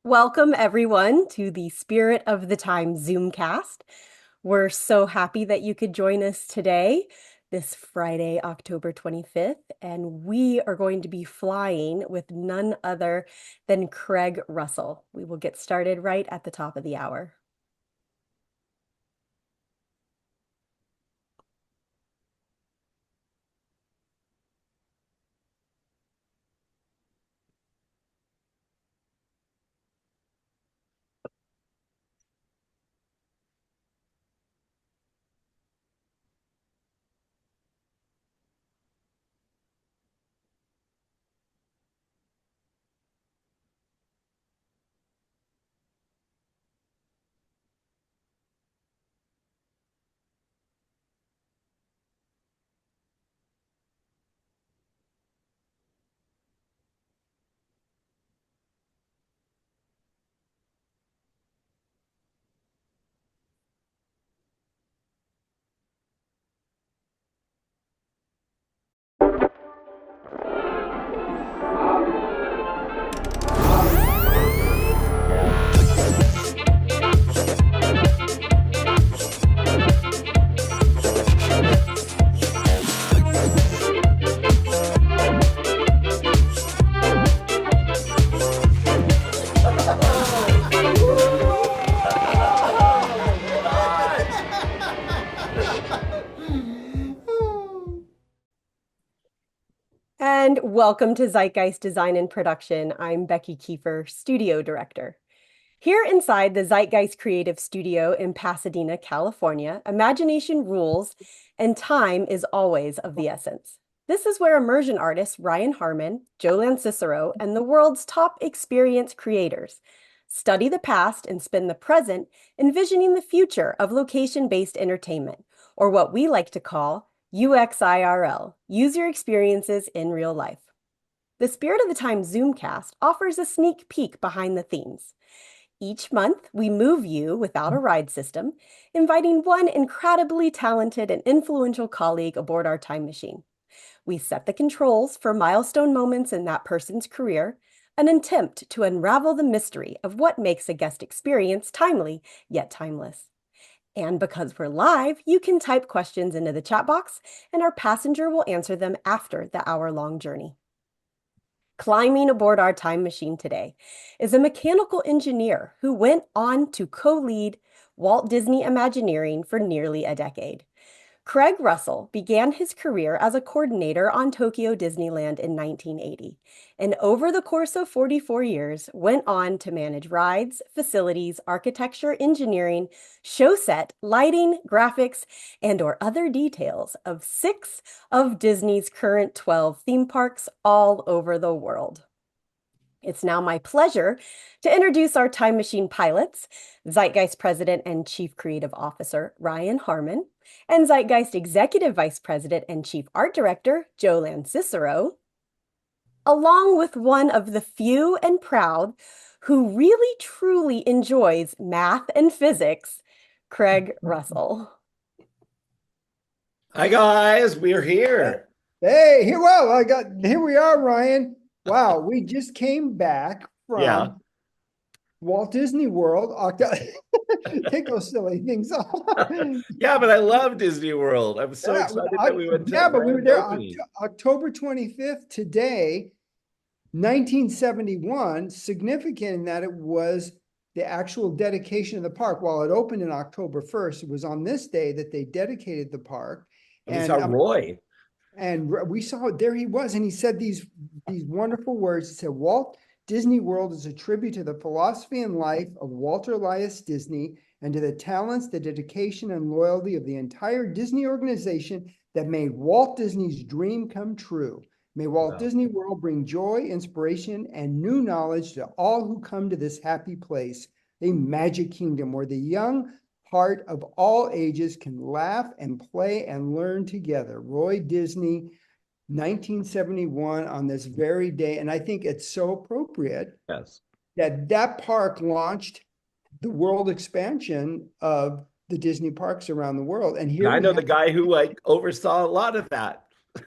Welcome, everyone, to the Spirit of the Time Zoomcast. We're so happy that you could join us today, this Friday, October 25th, and we are going to be flying with none other than Craig Russell. We will get started right at the top of the hour. And welcome to Zeitgeist Design and Production. I'm Becky Kiefer, Studio Director. Here inside the Zeitgeist Creative Studio in Pasadena, California, imagination rules and time is always of the essence. This is where immersion artists Ryan Harmon, Joe Cicero, and the world's top experience creators study the past and spend the present envisioning the future of location-based entertainment, or what we like to call UXIRL, user experiences in real life. The Spirit of the Time Zoomcast offers a sneak peek behind the themes. Each month, we move you without a ride system, inviting one incredibly talented and influential colleague aboard our time machine. We set the controls for milestone moments in that person's career, an attempt to unravel the mystery of what makes a guest experience timely yet timeless. And because we're live, you can type questions into the chat box, and our passenger will answer them after the hour-long journey. Climbing aboard our time machine today is a mechanical engineer who went on to co-lead Walt Disney Imagineering for nearly a decade. Craig Russell began his career as a coordinator on Tokyo Disneyland in 1980, and over the course of 44 years, went on to manage rides, facilities, architecture, engineering, show set, lighting, graphics, and/or other details of 6 of Disney's current 12 theme parks all over the world. It's now my pleasure to introduce our time machine pilots, Zeitgeist President and Chief Creative Officer Ryan Harmon, and Zeitgeist Executive Vice President and Chief Art Director Joe Cicero, along with one of the few and proud who really truly enjoys math and physics, Craig Russell. Hi guys, we're here. Hey, here we are, Ryan. Wow, we just came back from Walt Disney World. Take those silly things off. Yeah, but I love Disney World. I'm so excited that we went to but we were there opening. October 25th today, 1971, significant in that it was the actual dedication of the park. While it opened in October 1st, it was on this day that they dedicated the park. And we saw Roy. And we saw it, there he was, and he said these wonderful words. He said, Walt Disney World is a tribute to the philosophy and life of Walter Elias Disney and to the talents, the dedication, and loyalty of the entire Disney organization that made Walt Disney's dream come true. May Walt Disney World bring joy, inspiration, and new knowledge to all who come to this happy place, a magic kingdom where the young heart of all ages can laugh and play and learn together. Roy Disney, 1971, on this very day. And I think it's so appropriate that park launched the world expansion of the Disney parks around the world. And here I know the guy who oversaw a lot of that.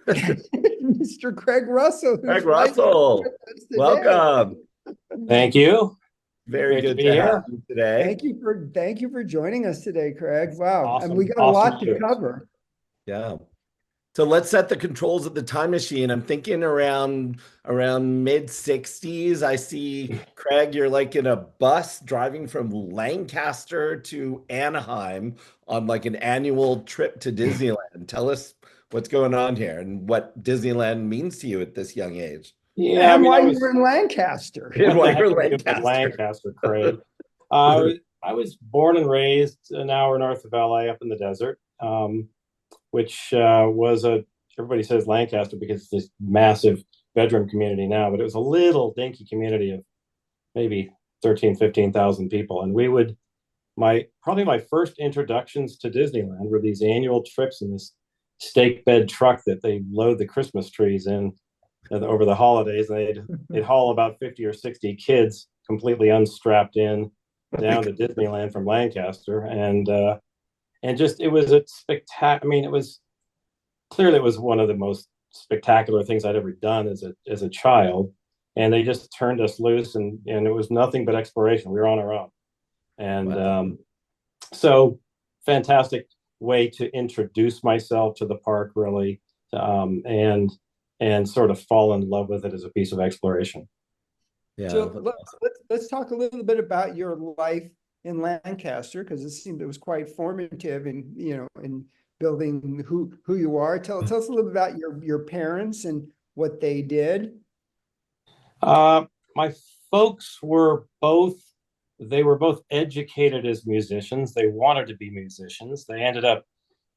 Mr. Craig Russell. Craig Russell, welcome. Thank you. Very Great to good be to have here. you today. Thank you for joining us today, Craig. Wow. And we Awesome. got a lot to News. cover. Yeah. So let's set the controls of the time machine. I'm thinking around mid 60s. I see Craig, you're like in a bus driving from Lancaster to Anaheim on like an annual trip to Disneyland. Tell us what's going on here and what Disneyland means to you at this young age. Yeah, I And mean, why you were in Lancaster. And what why the heck you're are we doing in Lancaster. Lancaster, Craig? I was born and raised an hour north of LA up in the desert, which everybody says Lancaster because it's this massive bedroom community now, but it was a little dinky community of maybe 13, 15,000 people. And probably my first introductions to Disneyland were these annual trips in this stake bed truck that they load the Christmas trees in over the holidays. And they'd haul about 50 or 60 kids completely unstrapped in down to Disneyland from Lancaster. And just, it was a spectacular, I mean, it was one of the most spectacular things I'd ever done as a child. And they just turned us loose, and it was nothing but exploration. We were on our own. And Wow. So fantastic way to introduce myself to the park, really, and sort of fall in love with it as a piece of exploration. Yeah. So let's talk a little bit about your life in Lancaster, because it seemed it was quite formative in building who you are. Tell us a little bit about your parents and what they did. My folks were both educated as musicians. They wanted to be musicians. They ended up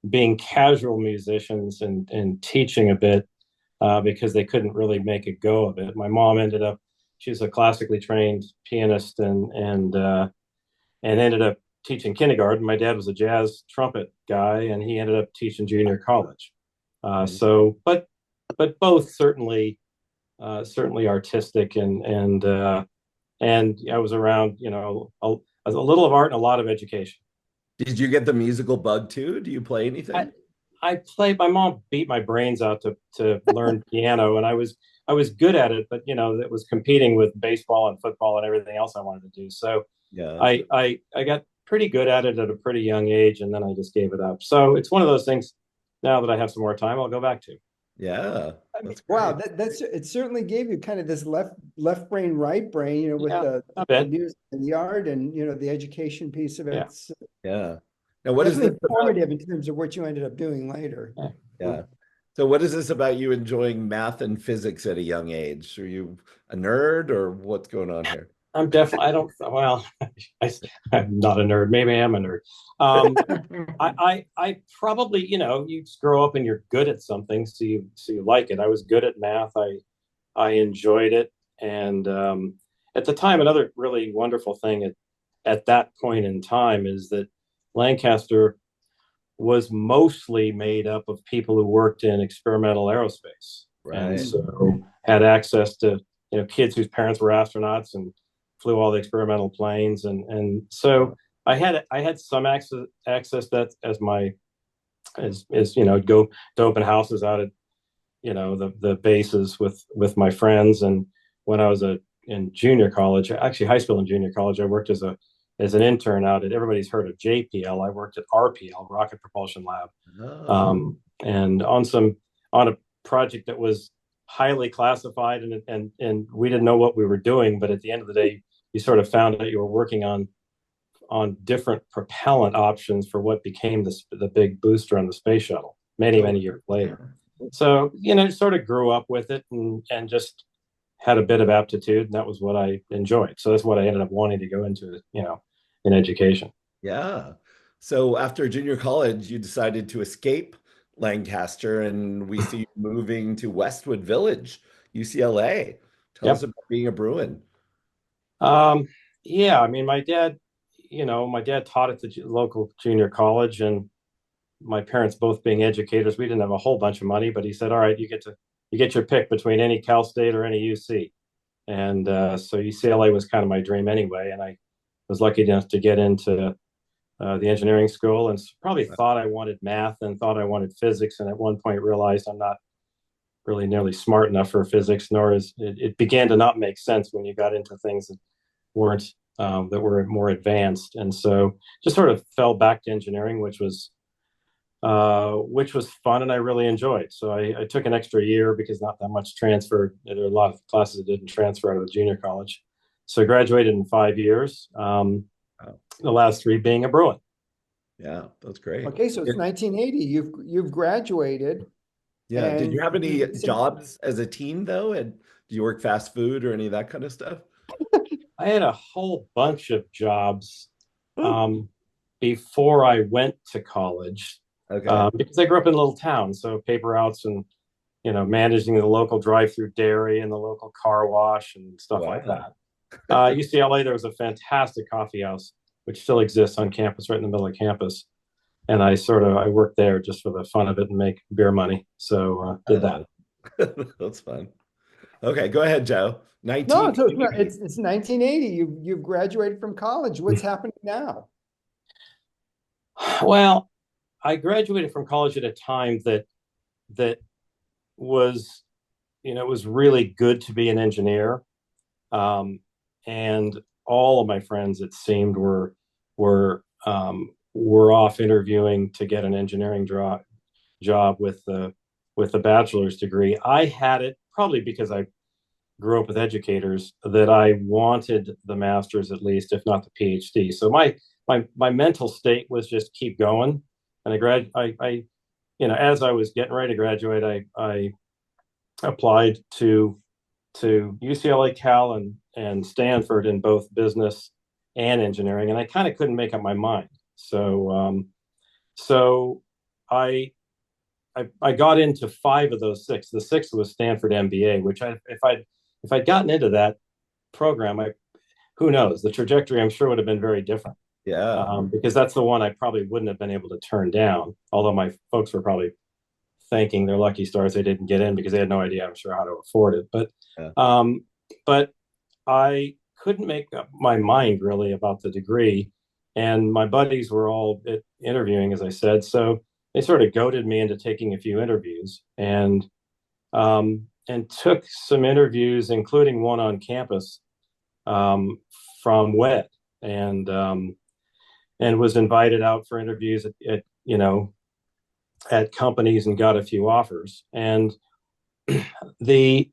being casual musicians and teaching a bit because they couldn't really make a go of it. My mom she's a classically trained pianist and ended up teaching kindergarten. My dad was a jazz trumpet guy, and he ended up teaching junior college. But both certainly artistic, and I was around, a little of art and a lot of education. Did you get the musical bug too? Do you play anything? I played. My mom beat my brains out to learn piano, and I was good at it, but it was competing with baseball and football and everything else I wanted to do. So Yeah. I got pretty good at it at a pretty young age, and then I just gave it up. So it's one of those things. Now that I have some more time, I'll go back to. Yeah. I mean, wow, it certainly gave you kind of this left brain, right brain, with the music and the art and the education piece of it. Yeah. Now, what is this formative in terms of what you ended up doing later? Yeah. So what is this about you enjoying math and physics at a young age? Are you a nerd, or what's going on here? I'm definitely, I'm not a nerd. Maybe I am a nerd. I probably, you just grow up and you're good at something, so you like it. I was good at math. I enjoyed it. And at the time, another really wonderful thing at that point in time is that Lancaster was mostly made up of people who worked in experimental aerospace. Right. And so had access to, kids whose parents were astronauts and flew all the experimental planes. And so I had some access that as go to open houses out at, the bases with my friends. And when I was in junior college, actually high school and junior college, I worked as an intern out at, everybody's heard of JPL. I worked at RPL, Rocket Propulsion Lab. And on a project that was highly classified, and we didn't know what we were doing, but at the end of the day, you sort of found out you were working on different propellant options for what became the big booster on the space shuttle many years later. So, sort of grew up with it and just had a bit of aptitude, and that was what I enjoyed. So that's what I ended up wanting to go into, in education. Yeah. So after junior college, you decided to escape Lancaster, and we see you moving to Westwood Village, UCLA. Tell us about being a Bruin. Yeah, I mean, my dad taught at the local junior college, and my parents both being educators, we didn't have a whole bunch of money, but he said, all right, you get your pick between any Cal State or any UC. And so UCLA was kind of my dream anyway. And I was lucky enough to get into the engineering school, and probably thought I wanted math and thought I wanted physics. And at one point realized I'm not really nearly smart enough for physics, nor is it began to not make sense when you got into things that weren't that were more advanced, and so just sort of fell back to engineering, which was fun and I really enjoyed. So I took an extra year because not that much transferred. There were a lot of classes that didn't transfer out of the junior college. So I graduated in 5 years, the last 3 being a Bruin. Yeah, that's great. Okay, so it's 1980. You've graduated. Yeah. Did you have any and jobs as a teen though? And do you work fast food or any of that kind of stuff? I had a whole bunch of jobs before I went to college. Okay. Because I grew up in a little town, so paper routes and managing the local drive-through dairy and the local car wash and stuff like Wow. that. UCLA, there was a fantastic coffee house which still exists on campus, right in the middle of campus, and I worked there just for the fun of it and make beer money. So did that. That's fun. Okay, go ahead, Joe. No, 19. it's 1980. You've graduated from college. What's happening now? Well, I graduated from college at a time that was, it was really good to be an engineer, and all of my friends, it seemed, were off interviewing to get an engineering job with the bachelor's degree. I had it probably because I grew up with educators that I wanted the master's at least, if not the PhD. So my mental state was just keep going. And I as I was getting ready to graduate, I applied to UCLA, Cal, and Stanford in both business and engineering, and I kind of couldn't make up my mind. So I got into 5 of those 6. The 6th was Stanford MBA, which if I'd gotten into that program, who knows, the trajectory I'm sure would have been very different. Yeah. Because that's the one I probably wouldn't have been able to turn down. Although my folks were probably thanking their lucky stars they didn't get in because they had no idea, I'm sure, how to afford it. But I couldn't make up my mind really about the degree, and my buddies were all interviewing, as I said, so they sort of goaded me into taking a few interviews, and took some interviews, including one on campus from WED, and was invited out for interviews at companies and got a few offers. And the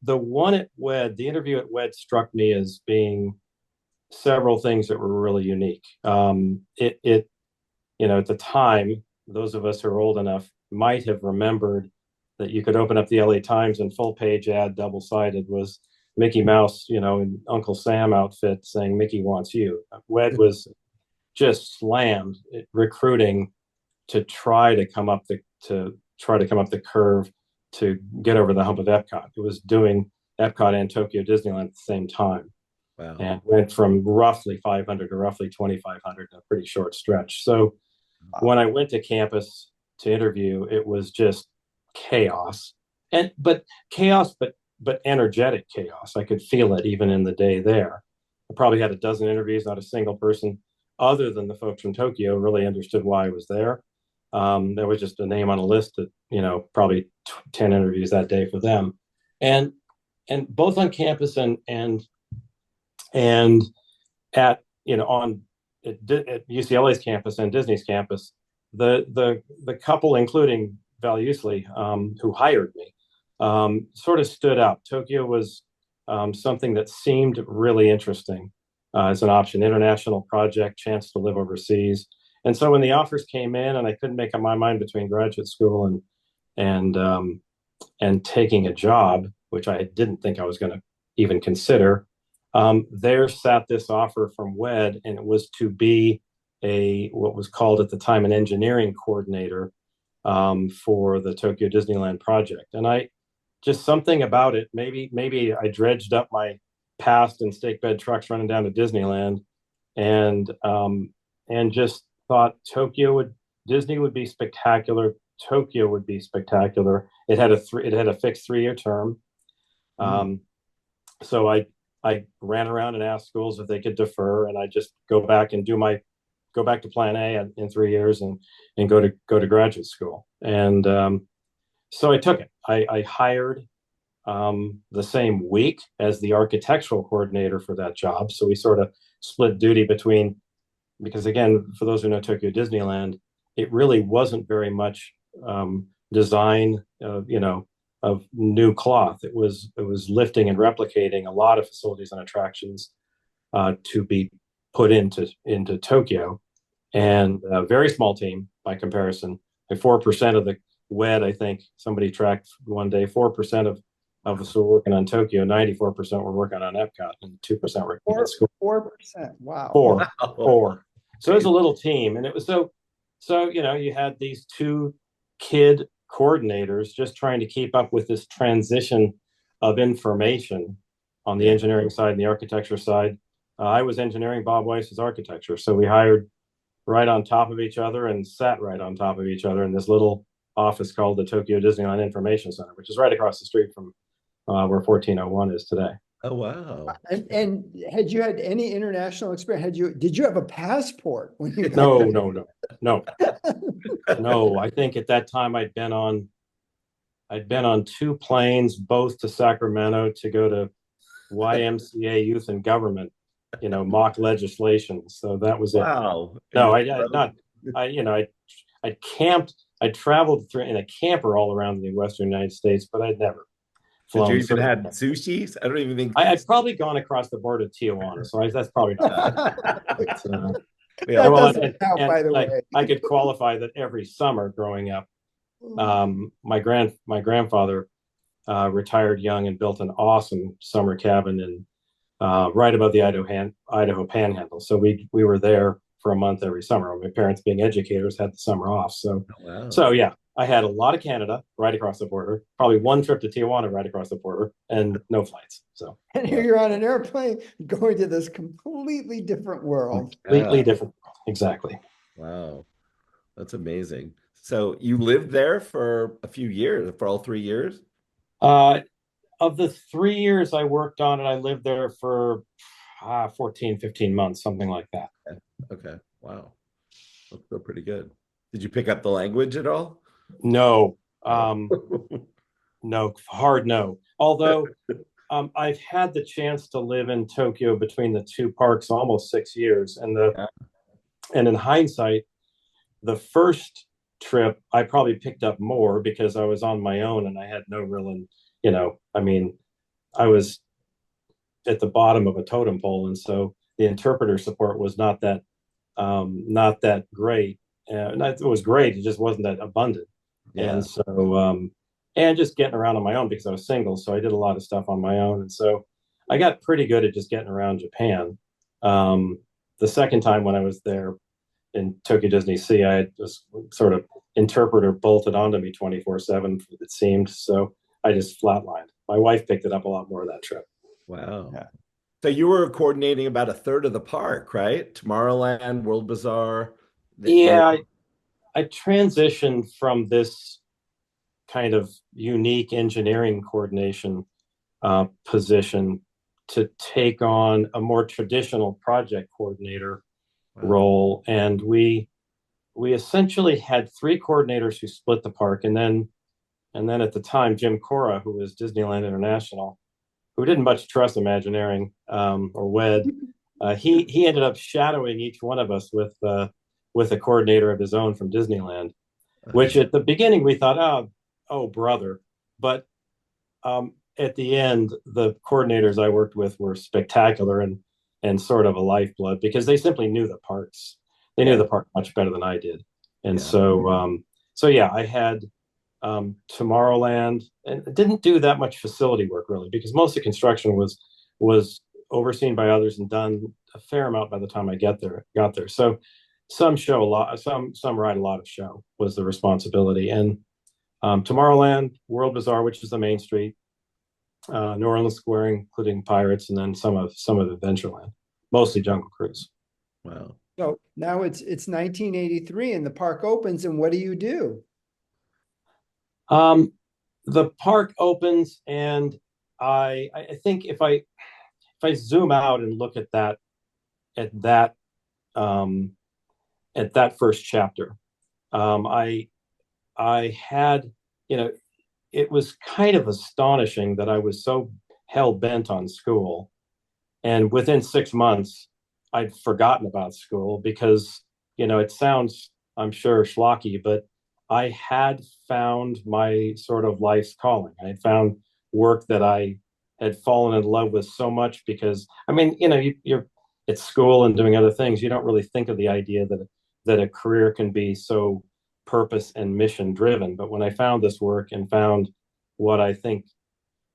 one at WED, the interview at WED struck me as being several things that were really unique. At the time, those of us who are old enough might have remembered that you could open up the LA Times and full page ad, double-sided, was Mickey Mouse, in Uncle Sam outfit saying Mickey wants you. WED was just slammed recruiting to try to come up the curve to get over the hump of Epcot. It was doing Epcot and Tokyo Disneyland at the same time. Wow. And went from roughly 500 to roughly 2,500 in a pretty short stretch. So when I went to campus to interview, it was just chaos, but energetic chaos. I could feel it even in the day there. I probably had a dozen interviews. Not a single person other than the folks from Tokyo really understood why I was there. There was just a name on a list that, probably 10 interviews that day for them. And both on campus and at UCLA's campus and Disney's campus, the couple, including Val Usley, who hired me, sort of stood out. Tokyo was something that seemed really interesting as an option, international project, chance to live overseas. And so when the offers came in and I couldn't make up my mind between graduate school and taking a job, which I didn't think I was going to even consider, there sat this offer from WED, and it was to be what was called at the time an engineering coordinator for the Tokyo Disneyland project. And just something about it, maybe I dredged up my past in stake bed trucks running down to Disneyland, and just thought Disney would be spectacular. Tokyo would be spectacular. It had a fixed 3-year term. So I ran around and asked schools if they could defer, and I just go back to plan A in 3 years and go to graduate school. And so I took it. I hired the same week as the architectural coordinator for that job. So we sort of split duty between, because again, for those who know Tokyo Disneyland, it really wasn't very much design, of new cloth. It was lifting and replicating a lot of facilities and attractions to be put into Tokyo, and a very small team by comparison. Like 4% of the WED, I think somebody tracked one day, 4% of us were working on Tokyo, 94% were working on Epcot, and 2% were working at school. 4%. Wow. Four. So it was a little team, and it was so you had these two kid coordinators just trying to keep up with this transition of information on the engineering side and the architecture side. I was engineering, Bob Weiss was architecture, so we hired right on top of each other and sat right on top of each other in this little office called the Tokyo Disneyland Information Center, which is right across the street from where 1401 is today. Oh, wow. And had you had any international experience? Did you have a passport when you No. No, I think at that time I'd been on two planes, both to Sacramento to go to YMCA Youth and Government, mock legislation. So that was it. Wow. No, I camped. I traveled in a camper all around the Western United States, but I'd never flown. Did you even had sushi? I don't even think I'd probably gone across the border to Tijuana, so that's probably not. But, that doesn't count, by the way. I could qualify that every summer growing up, my grandfather retired young and built an awesome summer cabin in right above the Idaho Panhandle. So we were there for a month every summer. My parents, being educators, had the summer off. So, So yeah, I had a lot of Canada right across the border, probably one trip to Tijuana right across the border, and no flights. So, and here you're on an airplane going to this completely different world. Completely different. Exactly. Wow. That's amazing. So you lived there for a few years, for all 3 years? Of the 3 years I worked on it, I lived there for 14, 15 months, something like that. Okay. Wow. That's still pretty good. Did you pick up the language at all? No. No, hard no. Although I've had the chance to live in Tokyo between the two parks almost 6 years. And in hindsight, the first trip, I probably picked up more because I was on my own and I had no real, I was at the bottom of a totem pole. And so the interpreter support was not that great. It was great. It just wasn't that abundant. Yeah. And so, and just getting around on my own because I was single. So I did a lot of stuff on my own. And so I got pretty good at just getting around Japan. The second time when I was there in Tokyo Disney Sea, I had this sort of interpreter bolted onto me 24/7, it seemed. So I just flatlined. My wife picked it up a lot more that trip. Wow. Yeah. So you were coordinating about a third of the park, right? Tomorrowland, World Bazaar. Yeah, I transitioned from this kind of unique engineering coordination position to take on a more traditional project coordinator role. And we essentially had three coordinators who split the park. And then at the time, Jim Cora, who was Disneyland International, who didn't much trust Imagineering or WED, he ended up shadowing each one of us with a coordinator of his own from Disneyland, which at the beginning we thought, oh brother. But at the end, the coordinators I worked with were spectacular and sort of a lifeblood because they simply knew the parks. They knew the park much better than I did. And so I had Tomorrowland, and didn't do that much facility work really because most of the construction was overseen by others and done a fair amount by the time I got there. So some show a lot, some ride a lot of show was the responsibility. And Tomorrowland, World Bazaar, which is the main street, New Orleans Square, including Pirates, and then some of Adventureland, mostly Jungle Cruise. Wow. So now it's 1983 and the park opens, and what do you do? The park opens, and I think if I zoom out and look at that first chapter, I had, it was kind of astonishing that I was so hell bent on school. And within 6 months, I'd forgotten about school because, it sounds, I'm sure, schlocky, but I had found my sort of life's calling. I had found work that I had fallen in love with so much because, I mean, you're at school and doing other things. You don't really think of the idea that a career can be so purpose and mission driven. But when I found this work and found what I think,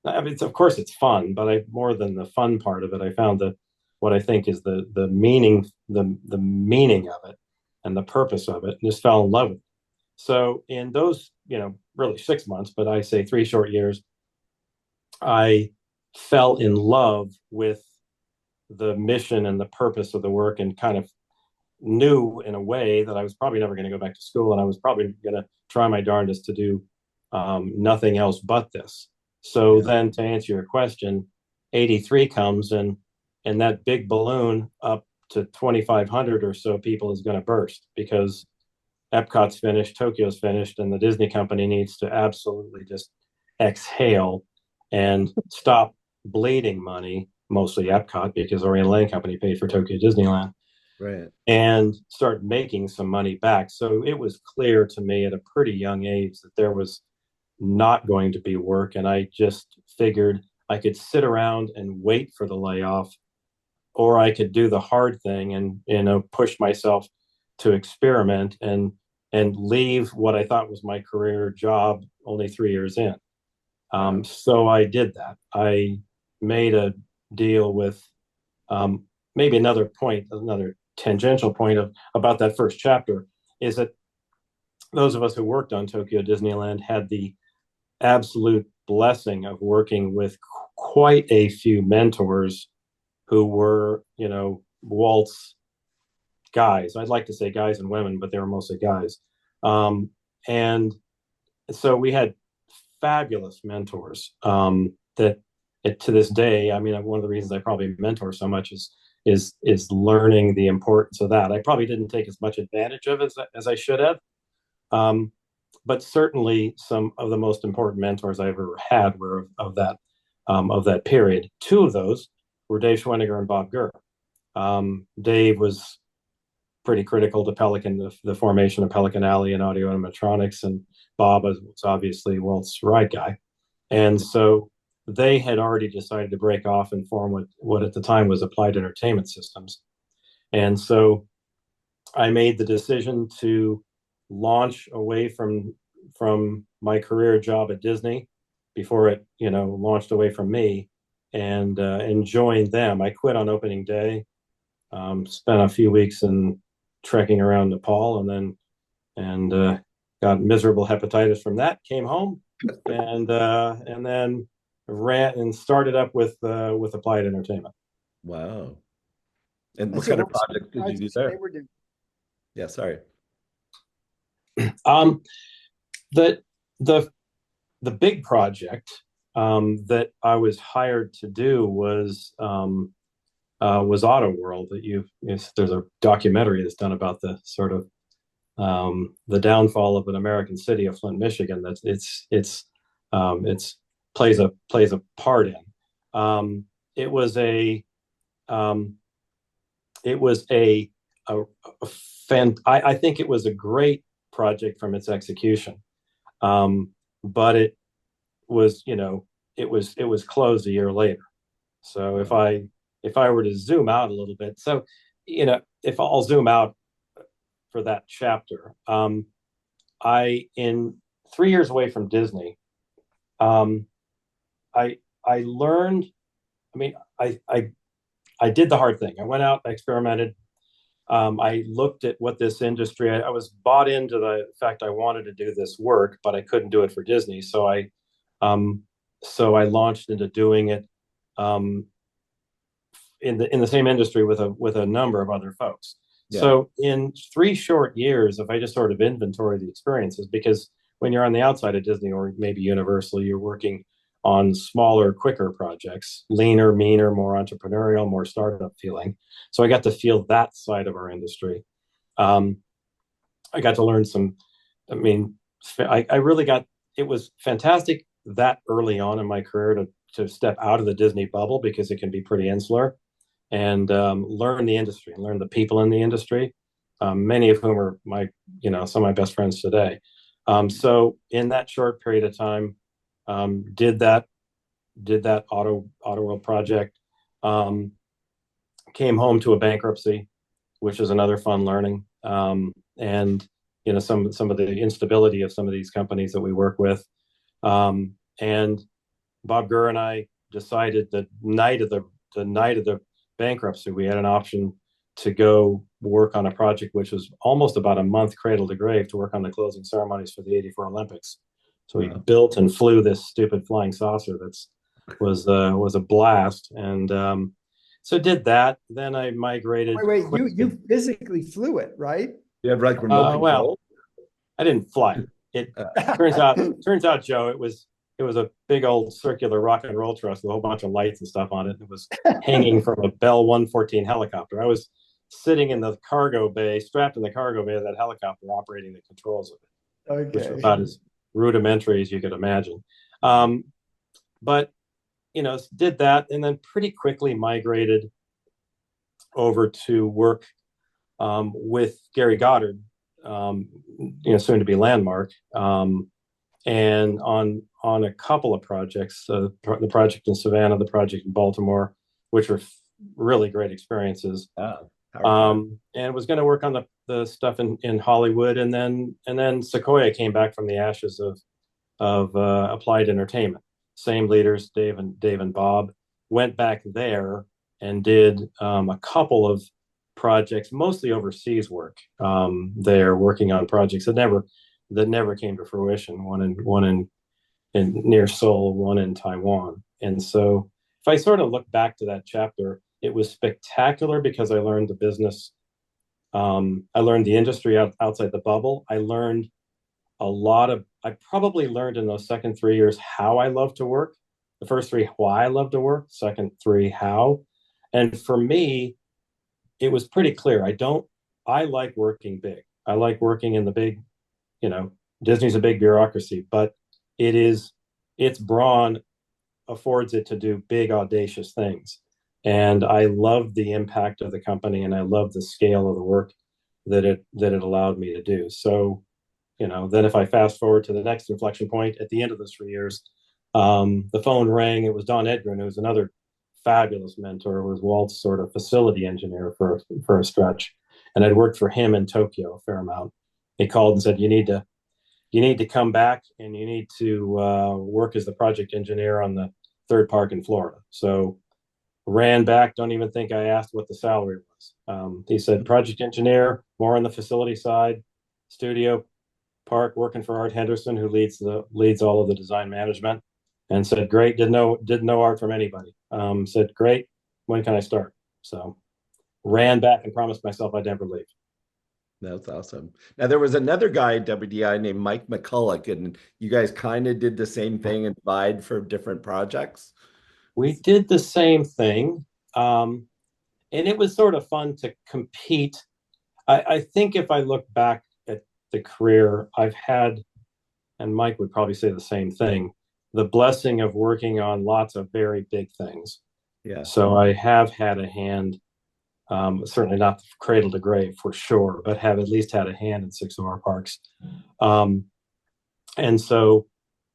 I mean, of course it's fun, but more than the fun part of it, I found that what I think is the meaning, the meaning of it and the purpose of it, and just fell in love with it. So in those, really 6 months, but I say 3 short years, I fell in love with the mission and the purpose of the work, and kind of knew in a way that I was probably never going to go back to school, and I was probably going to try my darndest to do nothing else but this. So then, to answer your question, 83 comes, and that big balloon up to 2,500 or so people is going to burst, because Epcot's finished, Tokyo's finished, and the Disney company needs to absolutely just exhale and stop bleeding money, mostly Epcot, because Orient Land Company paid for Tokyo Disneyland, Right. and start making some money back. So it was clear to me at a pretty young age that there was not going to be work, and I just figured I could sit around and wait for the layoff, or I could do the hard thing and push myself to experiment and leave what I thought was my career job only 3 years in. So I did that. I made a deal with, maybe another tangential point about that first chapter is that those of us who worked on Tokyo Disneyland had the absolute blessing of working with quite a few mentors who were, Walt's guys. I'd like to say guys and women, but they were mostly guys. And so we had fabulous mentors that to this day, I mean, one of the reasons I probably mentor so much is learning the importance of that. I probably didn't take as much advantage of it as I should have. But certainly some of the most important mentors I ever had were of that period. Two of those were Dave Schwendiger and Bob Gurr. Dave was pretty critical to Pelican, the formation of Pelican Alley and audio animatronics, and Bob was obviously Walt's right guy. And so they had already decided to break off and form what at the time was Applied Entertainment Systems. And so I made the decision to launch away from my career job at Disney before it, launched away from me, and joined them. I quit on opening day, spent a few weeks in trekking around Nepal, and got miserable hepatitis from that. Came home, and then ran and started up with Applied Entertainment. Wow. And what kind of project did you do there? Yeah, sorry. The big project that I was hired to do was Auto World. There's a documentary that's done about the sort of the downfall of an American city of Flint, Michigan. That it's plays a part in. It was a I think it was a great project from its execution, but it was it was closed a year later. So if I were to zoom out a little bit, so if I'll zoom out for that chapter, in 3 years away from Disney, I learned. I mean, I did the hard thing. I went out, I experimented. I looked at what this industry. I was bought into the fact I wanted to do this work, but I couldn't do it for Disney. So I launched into doing it in the same industry with a number of other folks. Yeah. So in 3 short years, if I just sort of inventory the experiences, because when you're on the outside of Disney or maybe Universal, you're working on smaller, quicker projects, leaner, meaner, more entrepreneurial, more startup feeling. So I got to feel that side of our industry. I got to learn I really got it was fantastic that early on in my career to step out of the Disney bubble, because it can be pretty insular, and learn the industry and learn the people in the industry, many of whom are some of my best friends today. So in that short period of time, did that auto world project, came home to a bankruptcy, which is another fun learning. And some of the instability of some of these companies that we work with. And Bob Gurr and I decided the night of the bankruptcy, we had an option to go work on a project which was almost about a month cradle to grave, to work on the closing ceremonies for the '84 Olympics. So we built and flew this stupid flying saucer was a blast. And so did that. Then I migrated. Wait, you physically flew it, right? You have like remote control? Well, I didn't fly it. Turns out, Joe, it was a big old circular rock and roll truss with a whole bunch of lights and stuff on it. It was hanging from a Bell 114 helicopter. I was sitting in the cargo bay, strapped in the cargo bay of that helicopter, operating the controls of it, Okay. which was about as rudimentary as you could imagine. But did that, and then pretty quickly migrated over to work with Gary Goddard, soon to be Landmark, and on a couple of projects, the project in Savannah, the project in Baltimore, which were really great experiences. And was going to work on the stuff in Hollywood, and then Sequoia came back from the ashes of Applied Entertainment. Same leaders, Dave and Bob, went back there and did a couple of projects, mostly overseas work. They're working on projects that never came to fruition. One in near Seoul, one in Taiwan. And so, if I sort of look back to that chapter, it was spectacular because I learned the business. I learned the industry outside the bubble. I learned I probably learned in those second 3 years how I love to work. The first 3, why I love to work. Second 3, how. And for me, it was pretty clear. I like working big. I like working in the big, Disney's a big bureaucracy, but its brawn affords it to do big, audacious things. And I loved the impact of the company, and I loved the scale of the work that it allowed me to do. So, then if I fast forward to the next inflection point at the end of those 3 years, the phone rang. It was Don Edgren, who was another fabulous mentor, was Walt's sort of facility engineer for a stretch. And I'd worked for him in Tokyo a fair amount. He called and said, you need to come back, and you need to work as the project engineer on the third park in Florida. So ran back. Don't even think I asked what the salary was. He said, project engineer, more on the facility side, studio park, working for Art Henderson, who leads all of the design management. And said, great. Didn't know art from anybody. Said, great. When can I start? So ran back and promised myself I'd never leave. That's awesome. Now, there was another guy at WDI named Mike McCulloch, and you guys kind of did the same thing and vied for different projects. We did the same thing. And it was sort of fun to compete. I think if I look back at the career I've had, and Mike would probably say the same thing, the blessing of working on lots of very big things. Yeah. So I have had a hand, certainly not cradle to grave for sure, but have at least had a hand in 6 of our parks. And so,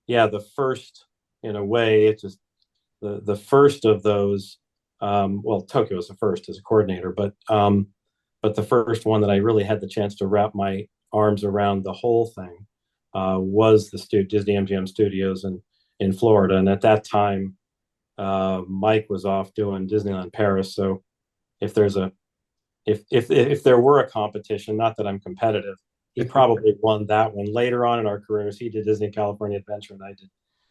yeah, the first, in a way, it's just the first of those. Tokyo was the first as a coordinator, but the first one that I really had the chance to wrap my arms around the whole thing was the Disney-MGM Studios in Florida. And at that time, Mike was off doing Disneyland Paris. So if there were a competition, not that I'm competitive, he probably won that one. Later on in our careers, he did Disney California Adventure, and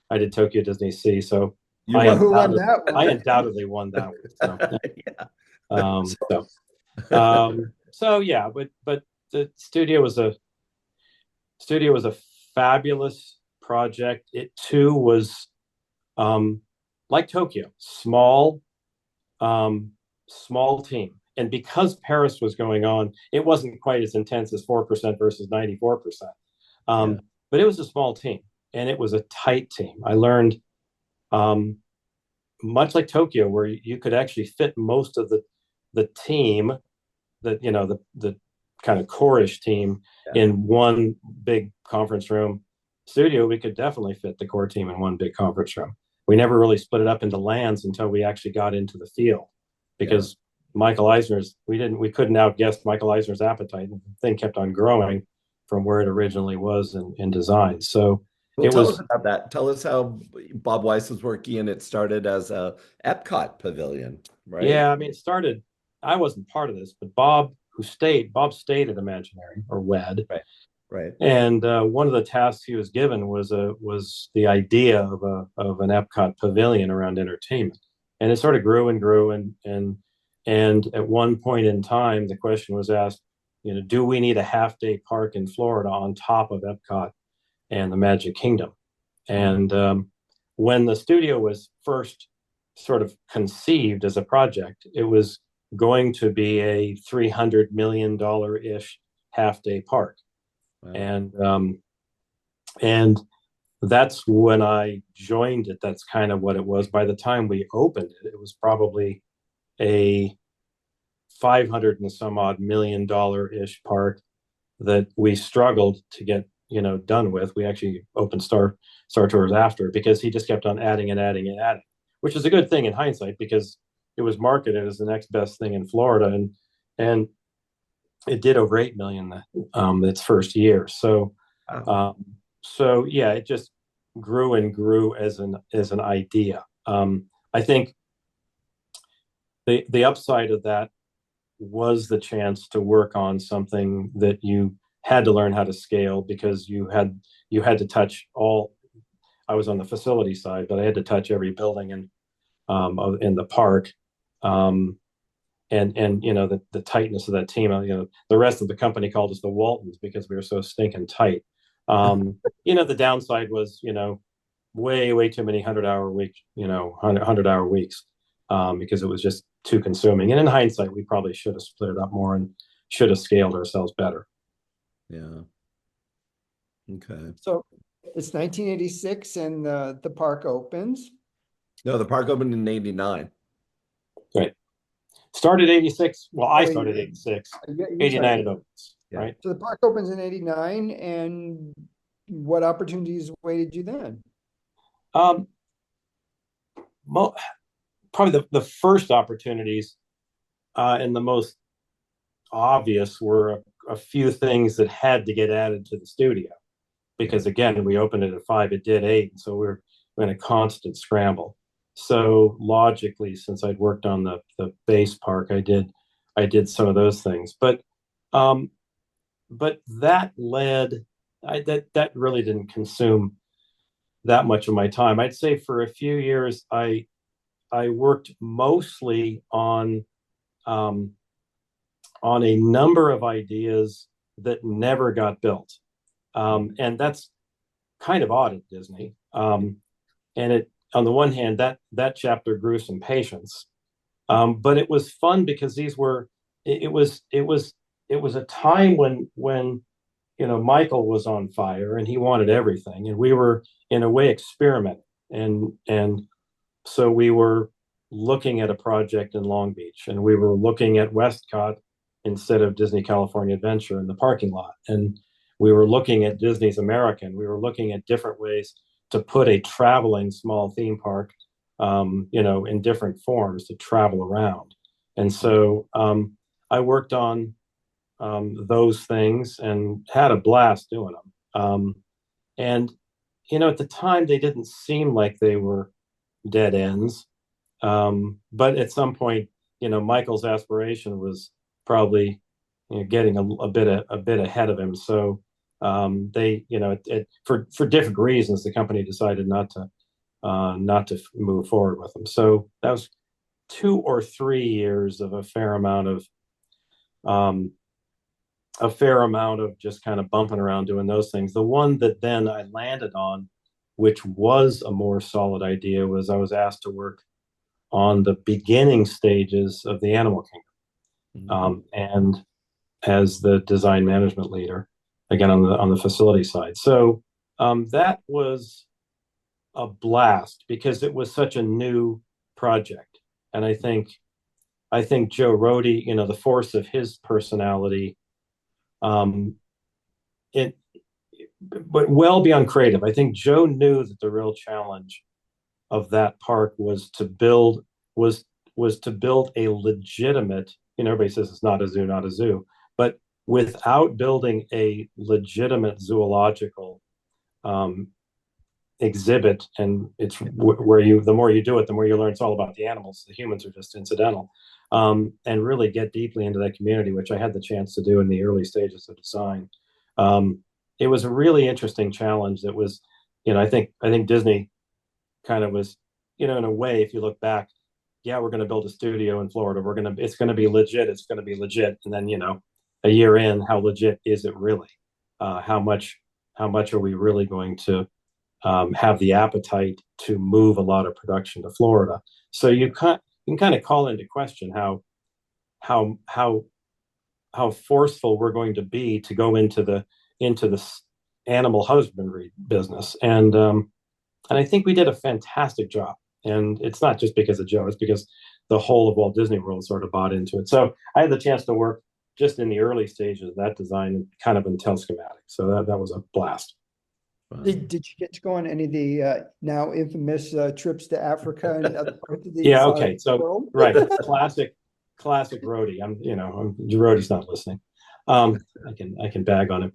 I did Tokyo Disney Sea. So I undoubtedly won that one. So yeah. But the studio was a fabulous project. It too was like Tokyo, small team. And because Paris was going on, it wasn't quite as intense as 4% versus 94%. But it was a small team. and it was a tight team. I learned, much like Tokyo, where you could actually fit most of the team, that the kind of core-ish team, in one big conference room. Studio, we could definitely fit the core team in one big conference room. We never really split it up into lands until we actually got into the field, because Michael Eisner's, we couldn't outguess Michael Eisner's appetite, and the thing kept on growing from where it originally was in design. So tell us about that. Tell us how Bob Weiss was working, and it started as a Epcot pavilion, right? Yeah, I mean, it started, I wasn't part of this, but Bob stayed at Imagineering, or WED. Right. And one of the tasks he was given was the idea of an Epcot pavilion around entertainment, and it sort of grew and grew, and at one point in time, the question was asked, do we need a half-day park in Florida on top of Epcot and the Magic Kingdom? And when the studio was first sort of conceived as a project, it was going to be a $300 million-ish half-day park. Wow. And that's when I joined it. That's kind of what it was. By the time we opened it, it was probably a 500 and some odd $million ish park that we struggled to get done with. We actually opened Star Tours after, because he just kept on adding and adding and adding, which is a good thing in hindsight, because it was marketed as the next best thing in Florida, and it did over 8 million its first year. So yeah, it just grew and grew as an idea. I think the upside of that was the chance to work on something that you had to learn how to scale, because you had to touch all. I was on the facility side, but I had to touch every building in the park. And the tightness of that team, the rest of the company called us the Waltons because we were so stinking tight. The downside was, way too many 100-hour weeks, 100-hour weeks, because it was just too consuming. And in hindsight, we probably should have split it up more and should have scaled ourselves better. Yeah. Okay. So it's 1986 and the park opens. No, the park opened in 89. Right. Started 86. Well, I started 86. 89 it opens. Yeah. Right. So the park opens in 89, and what opportunities awaited you then? Probably the first opportunities and the most obvious were a few things that had to get added to the studio, because again, we opened it at 5, it did 8, and so we're in a constant scramble. So logically, since I'd worked on the base park, I did some of those things, but that led, that really didn't consume that much of my time. I'd say for a few years, I worked mostly on a number of ideas that never got built, and that's kind of odd at Disney. And it, on the one hand, that chapter grew some patience, but it was fun because it was a time when Michael was on fire and he wanted everything, and we were in a way experimenting, and so we were looking at a project in Long Beach, and we were looking at Westcott instead of Disney California Adventure in the parking lot, and we were looking at Disney's American. We were looking at different ways to put a traveling small theme park, in different forms to travel around. And so I worked on those things and had a blast doing them. And at the time, they didn't seem like they were dead ends. But at some point, Michael's aspiration was probably getting a bit ahead of him. So they, for different reasons, the company decided not to move forward with them. So that was 2 or 3 years of a fair amount of just kind of bumping around doing those things. The one that then I landed on, which was a more solid idea, was I was asked to work on the beginning stages of the Animal Kingdom, and as the design management leader, again on the facility side. So That was a blast because it was such a new project. And I think Joe Rohde, the force of his personality, it but well beyond creative. I think Joe knew that the real challenge of that park was to build a legitimate, everybody says it's not a zoo, not a zoo, but without building a legitimate zoological exhibit. And it's where the more you do it, the more you learn it's all about the animals. The humans are just incidental. And really get deeply into that community, which I had the chance to do in the early stages of design. It was a really interesting challenge that was, I think Disney kind of was, in a way, if you look back, yeah, we're going to build a studio in Florida. It's going to be legit. It's going to be legit. And then, a year in, how legit is it really? How much are we really going to have the appetite to move a lot of production to Florida? So you can kind of call into question how forceful we're going to be to go into the animal husbandry business. And I think we did a fantastic job. And it's not just because of Joe, it's because the whole of Walt Disney World sort of bought into it. So I had the chance to work just in the early stages of that design, kind of until schematic. So that was a blast. Did you get to go on any of the now infamous trips to Africa and other parts of the world? Right, classic Rohde. Rohde's not listening. I can bag on him.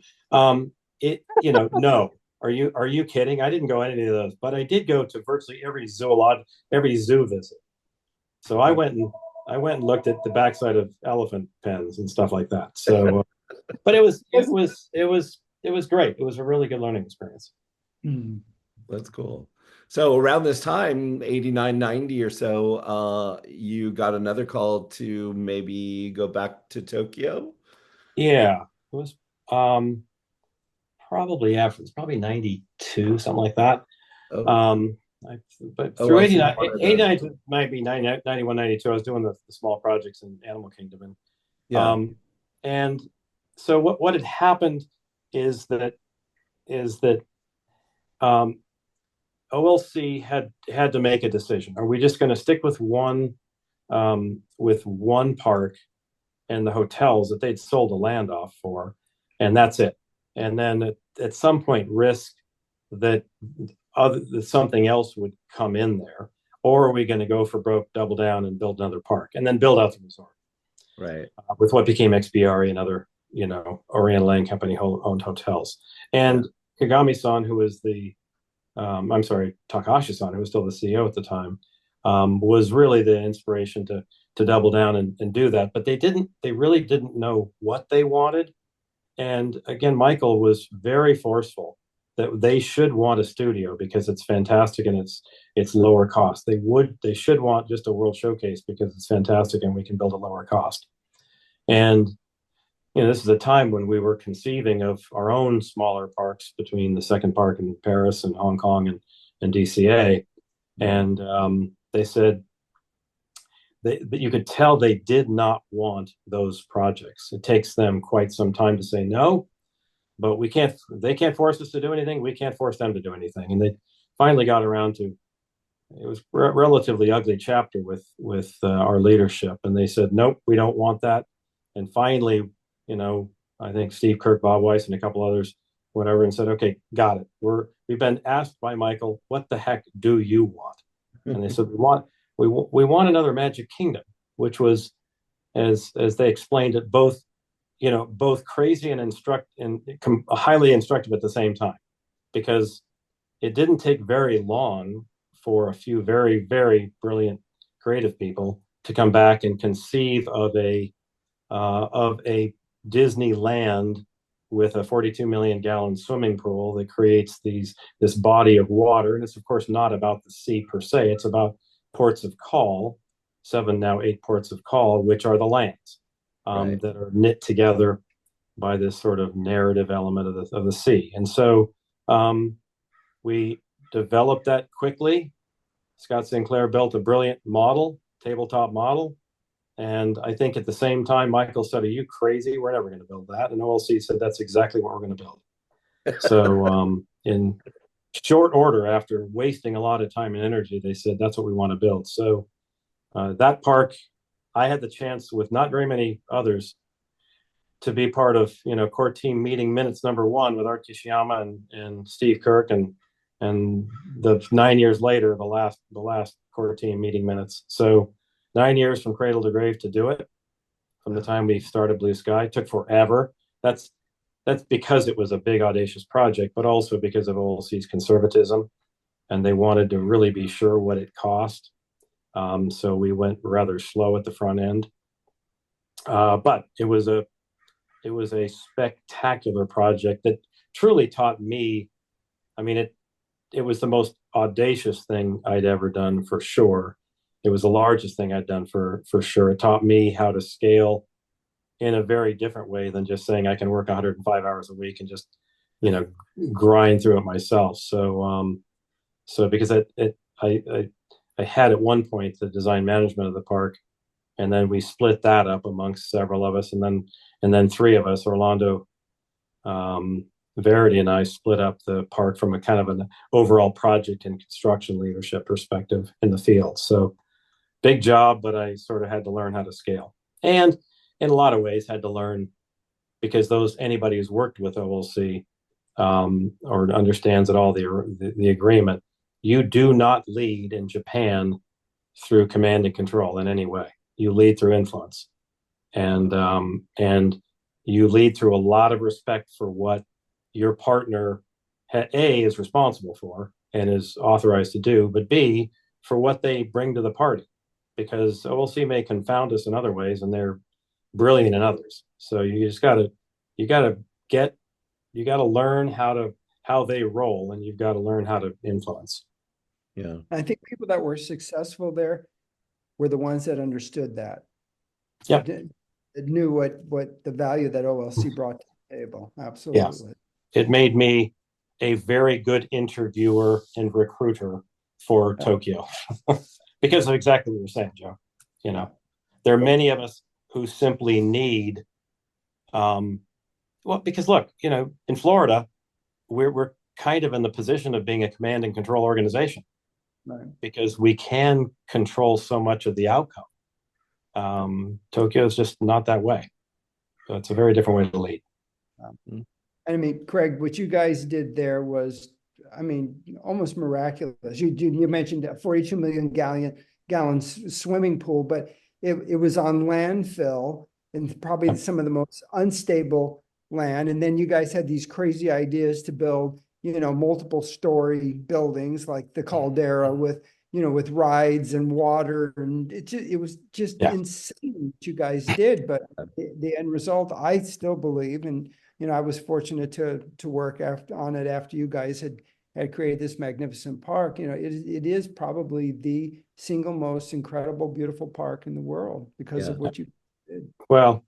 No. Are you kidding? I didn't go any of those, but I did go to virtually every zoo visit. So I went and looked at the backside of elephant pens and stuff like that. So, but it was great. It was a really good learning experience. That's cool. So around this time, 89, 90 or so, you got another call to maybe go back to Tokyo. Yeah, it was probably 92, something like that. But through 89 might be 91, 92, I was doing the small projects in Animal Kingdom. And so what had happened is that OLC had to make a decision. Are we just going to stick with one park and the hotels that they'd sold the land off for, and that's it? And then at some point risk that something else would come in there, or are we going to go for broke, double down, and build another park, and then build out the resort? Right. With what became XBRE and other, Oriental Land Company owned hotels. And Kagami-san, who was Takahashi-san, who was still the CEO at the time, was really the inspiration to double down and do that. But they really didn't know what they wanted. And again, Michael was very forceful that they should want a studio because it's fantastic and it's lower cost. They should want just a World Showcase because it's fantastic and we can build a lower cost. And this is a time when we were conceiving of our own smaller parks between the second park in Paris and Hong Kong and DCA. And they said that you could tell they did not want those projects. It takes them quite some time to say no, but they can't force us to do anything. We can't force them to do anything. And they finally got around to, it was a relatively ugly chapter with our leadership. And they said, nope, we don't want that. And finally, I think Steve Kirk, Bob Weiss, and a couple others went over and said, okay, got it. We've been asked by Michael, what the heck do you want? And they said, we want another Magic Kingdom, which was, as they explained it, both crazy and highly instructive at the same time, because it didn't take very long for a few very, very brilliant creative people to come back and conceive of a Disneyland with a 42 million gallon swimming pool that creates this body of water. And it's of course not about the sea per se. It's about ports of call, 7, now 8 ports of call, which are the lands that are knit together by this sort of narrative element of the sea. And so we developed that quickly. Scott Sinclair built a brilliant tabletop model. And I think at the same time, Michael said, are you crazy? We're never going to build that. And OLC said, that's exactly what we're going to build. So in short order, after wasting a lot of time and energy, they said, that's what we want to build. So that park, I had the chance with not very many others to be part of, core team meeting minutes #1 with Art Kishiyama and Steve Kirk, and the 9 years later, the last core team meeting minutes. So 9 years from cradle to grave to do it, from the time we started Blue Sky. It took forever. That's because it was a big, audacious project, but also because of OLC's conservatism, and they wanted to really be sure what it cost. So we went rather slow at the front end, but it was a spectacular project that truly taught me. I mean, it was the most audacious thing I'd ever done, for sure. It was the largest thing I'd done for sure. It taught me how to scale in a very different way than just saying I can work 105 hours a week and just, grind through it myself. So because I had at one point the design management of the park, and then we split that up amongst several of us, and then three of us, Orlando, Verity, and I, split up the park from a kind of an overall project and construction leadership perspective in the field. So big job, but I sort of had to learn how to scale, and in a lot of ways had to learn, because anybody who's worked with OLC or understands at all the agreement, you do not lead in Japan through command and control in any way. You lead through influence, and you lead through a lot of respect for what your partner is responsible for and is authorized to do, but B, for what they bring to the party, because OLC may confound us in other ways, and they're brilliant in others. So you gotta learn how they roll, and you've got to learn how to influence. Yeah. I think people that were successful there were the ones that understood that. Yep. That knew what the value that OLC brought to the table. Absolutely. Yes. It made me a very good interviewer and recruiter for Tokyo because of exactly what you're saying, Joe. There are many of us who simply need, because look, in Florida, we're kind of in the position of being a command and control organization, right, because we can control so much of the outcome. Tokyo is just not that way. So it's a very different way to lead. I mean, Craig, what you guys did there was, almost miraculous. You mentioned a 42 million gallons swimming pool, but it was on landfill and probably some of the most unstable land. And then you guys had these crazy ideas to build, multiple story buildings like the Caldera with rides and water. And it was just insane what you guys did. But the end result, I still believe, and I was fortunate to work on it after you guys had created this magnificent park. It is probably the single most incredible, beautiful park in the world because of what you did. Well,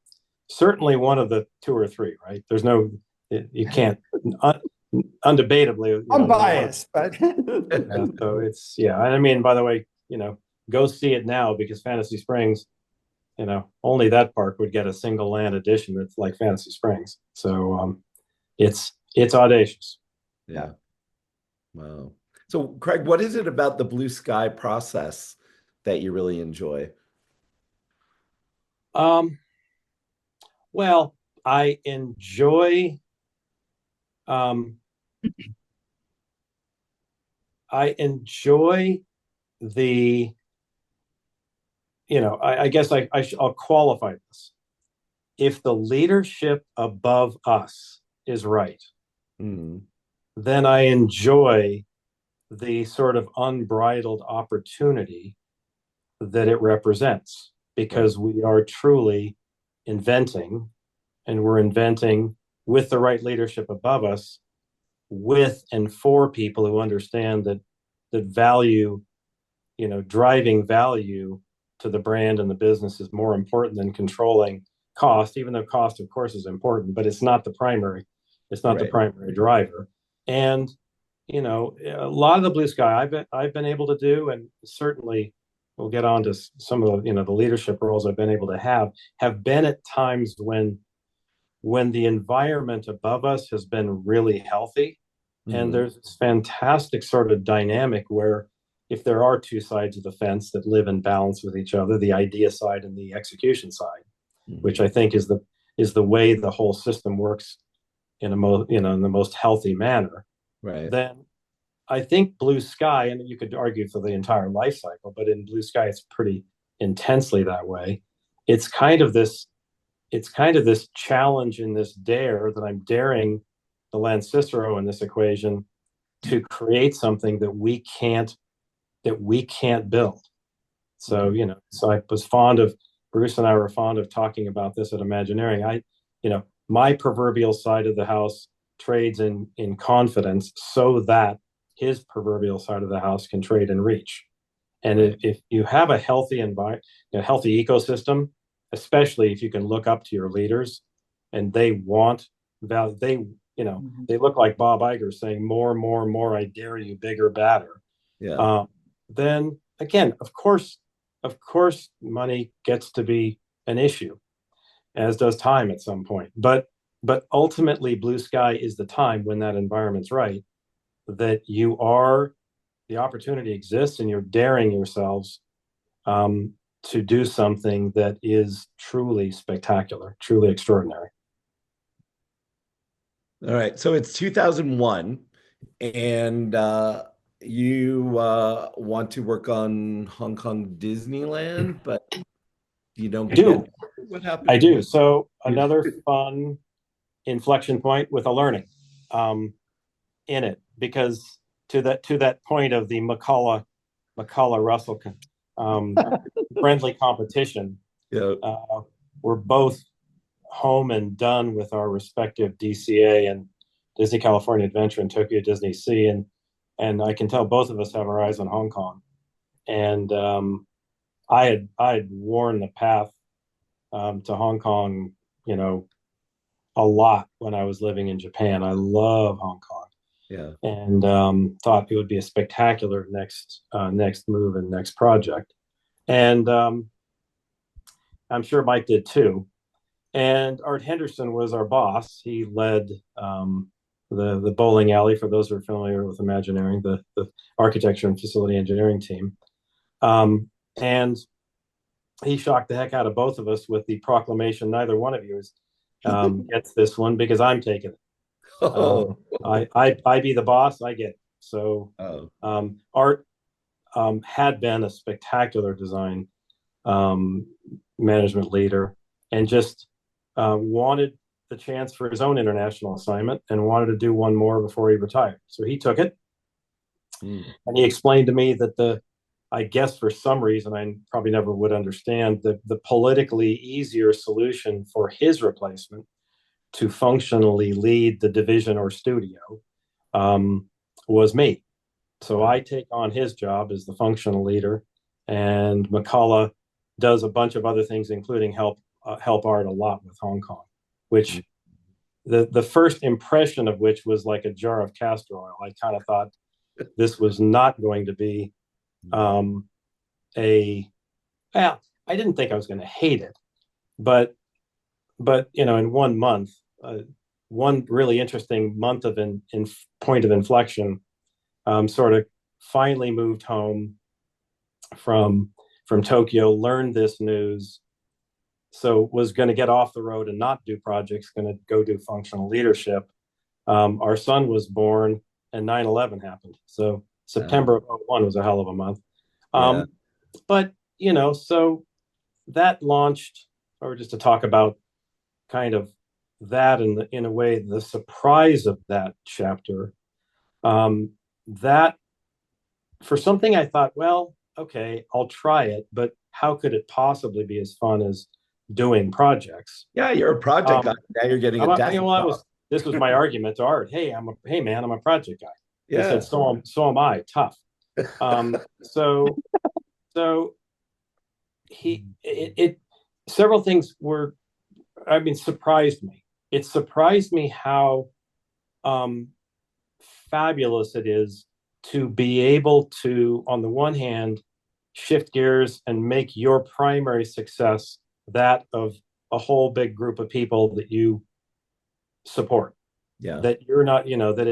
certainly one of the two or three, right? There's no, you can't, undebatably. I'm biased, but. So it's, by the way, go see it now, because Fantasy Springs, only that park would get a single land edition that's like Fantasy Springs. So it's audacious. Yeah. Wow. So, Craig, what is it about the Blue Sky process that you really enjoy? Well, I enjoy the, I guess I'll qualify this. If the leadership above us is right, then I enjoy the sort of unbridled opportunity that it represents, because we are truly inventing, and we're inventing with the right leadership above us, with and for people who understand that value, driving value to the brand and the business is more important than controlling cost, even though cost, of course, is important, but it's not the primary driver. And a lot of the Blue Sky I've been able to do, and certainly we'll get on to some of the the leadership roles I've been able to have been at times when when the environment above us has been really healthy. And there's this fantastic sort of dynamic where if there are two sides of the fence that live in balance with each other, the idea side and the execution side, which I think is the way the whole system works in in the most healthy manner, Right. then I think blue sky, and you could argue for the entire life cycle, but in blue sky, it's pretty intensely that way. It's kind of this challenge in this dare that I'm daring the Lance Cicero in this equation to create something that we can't build. So, so I was fond of, Bruce and I were fond of talking about this at Imagineering. My proverbial side of the house trades in confidence so that his proverbial side of the house can trade in reach. And if you have a healthy environment, a healthy ecosystem, especially if you can look up to your leaders and they want value, they look like Bob Iger saying more, more, more, I dare you, bigger, badder. Yeah. Then again, of course, money gets to be an issue, as does time at some point. But ultimately, blue sky is the time when that environment's right, that the opportunity exists and you're daring yourselves to do something that is truly spectacular, truly extraordinary. All right. So it's 2001 and you want to work on Hong Kong Disneyland, but you don't get what happened. I do. So another fun inflection point with a learning in it, because to that point of the McCullough Russell friendly competition, we're both home and done with our respective DCA and Disney California Adventure and Tokyo Disney Sea, and I can tell both of us have our eyes on Hong Kong. And I had worn the path to Hong Kong, a lot when I was living in Japan. I love Hong Kong. Yeah. And thought it would be a spectacular next move and next project. And I'm sure Mike did too. And Art Henderson was our boss. He led the bowling alley, for those who are familiar with Imagineering, the architecture and facility engineering team. And he shocked the heck out of both of us with the proclamation, neither one of you gets this one because I'm taking it. I be the boss, I get it. So Art had been a spectacular design management leader and just wanted the chance for his own international assignment and wanted to do one more before he retired. So he took it. And he explained to me that I guess for some reason, I probably never would understand, the politically easier solution for his replacement to functionally lead the division or studio was me. So I take on his job as the functional leader, and McCullough does a bunch of other things, including help Art a lot with Hong Kong, which the first impression of which was like a jar of castor oil. I kind of thought this was not going to be I didn't think I was going to hate it, but in 1 month, one really interesting month of in point of inflection, sort of finally moved home from Tokyo, learned this news, so was going to get off the road and not do projects, going to go do functional leadership. Our son was born and 9/11 happened. So September of 2001 was a hell of a month. But, so that launched, or just to talk about kind of that in a way, the surprise of that chapter, that for something I thought, well, okay, I'll try it, but how could it possibly be as fun as doing projects? Yeah, you're a project guy. Now you're getting a desk. This was my argument to Art. Hey, man, I'm a project guy. Yeah. He said, so am I. Tough. So several things surprised me. It surprised me how fabulous it is to be able to, on the one hand, shift gears and make your primary success that of a whole big group of people that you support. Yeah. That you're not, that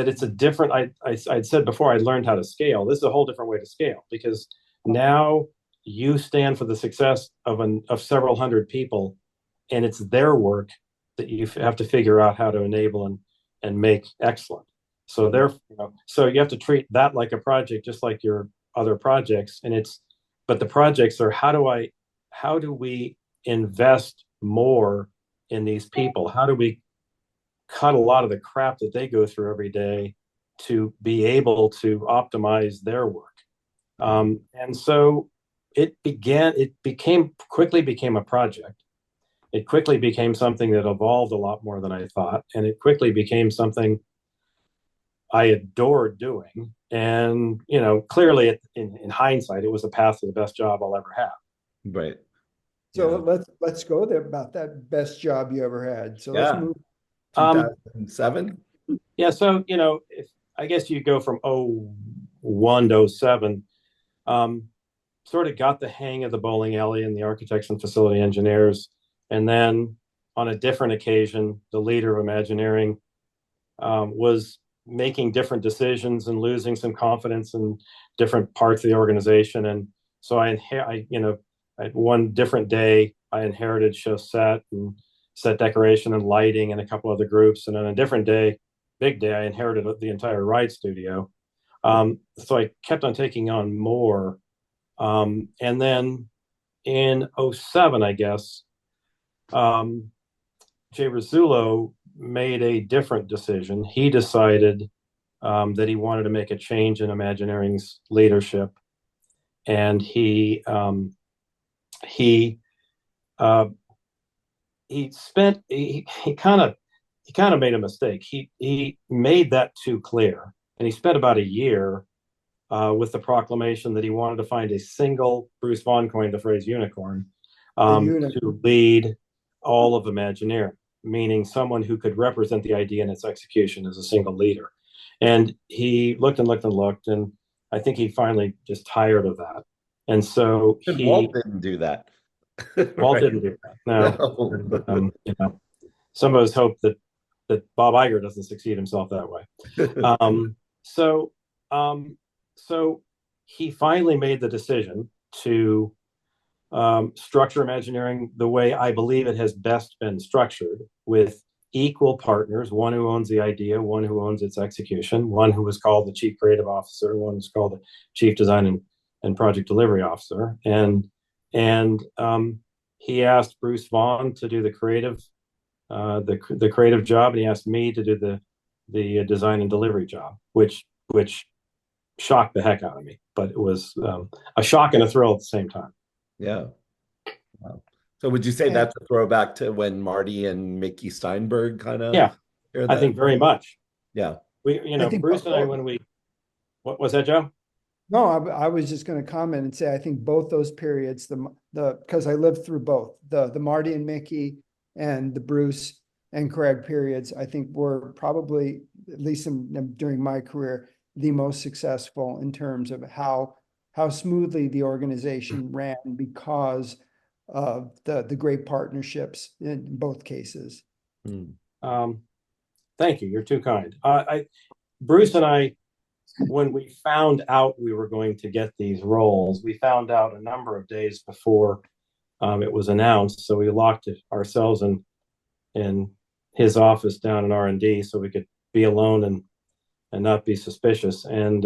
it's a different. I'd said before, I learned how to scale. This is a whole different way to scale, because now you stand for the success of several hundred people, and it's their work that you have to figure out how to enable and make excellent. So so you have to treat that like a project, just like your other projects. But the projects are, how do we invest more in these people? How do we cut a lot of the crap that they go through every day to be able to optimize their work? And so it quickly became a project. It quickly became something that evolved a lot more than I thought. And it quickly became something I adored doing. And, clearly in hindsight, it was the path to the best job I'll ever have. Right. So let's go there about that best job you ever had. So let's move. 2007. Yeah. So, if I guess you go from 01 to 07, sort of got the hang of the bowling alley and the architects and facility engineers. And then on a different occasion, the leader of Imagineering was making different decisions and losing some confidence in different parts of the organization. And so one different day, I inherited show set and set decoration and lighting and a couple other groups. And on a different day, big day, I inherited the entire ride studio. So I kept on taking on more. And then in 07, I guess, Jay Rizzullo made a different decision. He decided that he wanted to make a change in Imagineering's leadership, and he kind of made a mistake. He made that too clear, and he spent about a year with the proclamation that he wanted to find a single, Bruce Vaughan coined the phrase unicorn, to lead all of Imagineering, meaning someone who could represent the idea and its execution as a single leader. And he looked and looked and looked, and I think he finally just tired of that. And so Walt didn't do that. Walt didn't do that. No. Some of us hope that Bob Iger doesn't succeed himself that way. So he finally made the decision to structure Imagineering the way I believe it has best been structured, with equal partners, one who owns the idea, one who owns its execution, one who was called the chief creative officer, one who's called the chief design and project delivery officer. And he asked Bruce Vaughan to do the creative job, and he asked me to do the design and delivery job, which shocked the heck out of me. But it was a shock and a thrill at the same time. Yeah. Wow. So would you say that's a throwback to when Marty and Mickey Steinberg kind of? Yeah, I think very much. Yeah. Bruce and I, what was that, Joe? No, I was just going to comment and say, I think both those periods, because I lived through both the Marty and Mickey and the Bruce and Craig periods, I think were probably, at least during my career, the most successful in terms of how smoothly the organization ran because of the great partnerships in both cases. Thank you. You're too kind. Bruce and I, when we found out we were going to get these roles, we found out a number of days before it was announced. So we locked ourselves in his office down in R&D so we could be alone and not be suspicious. And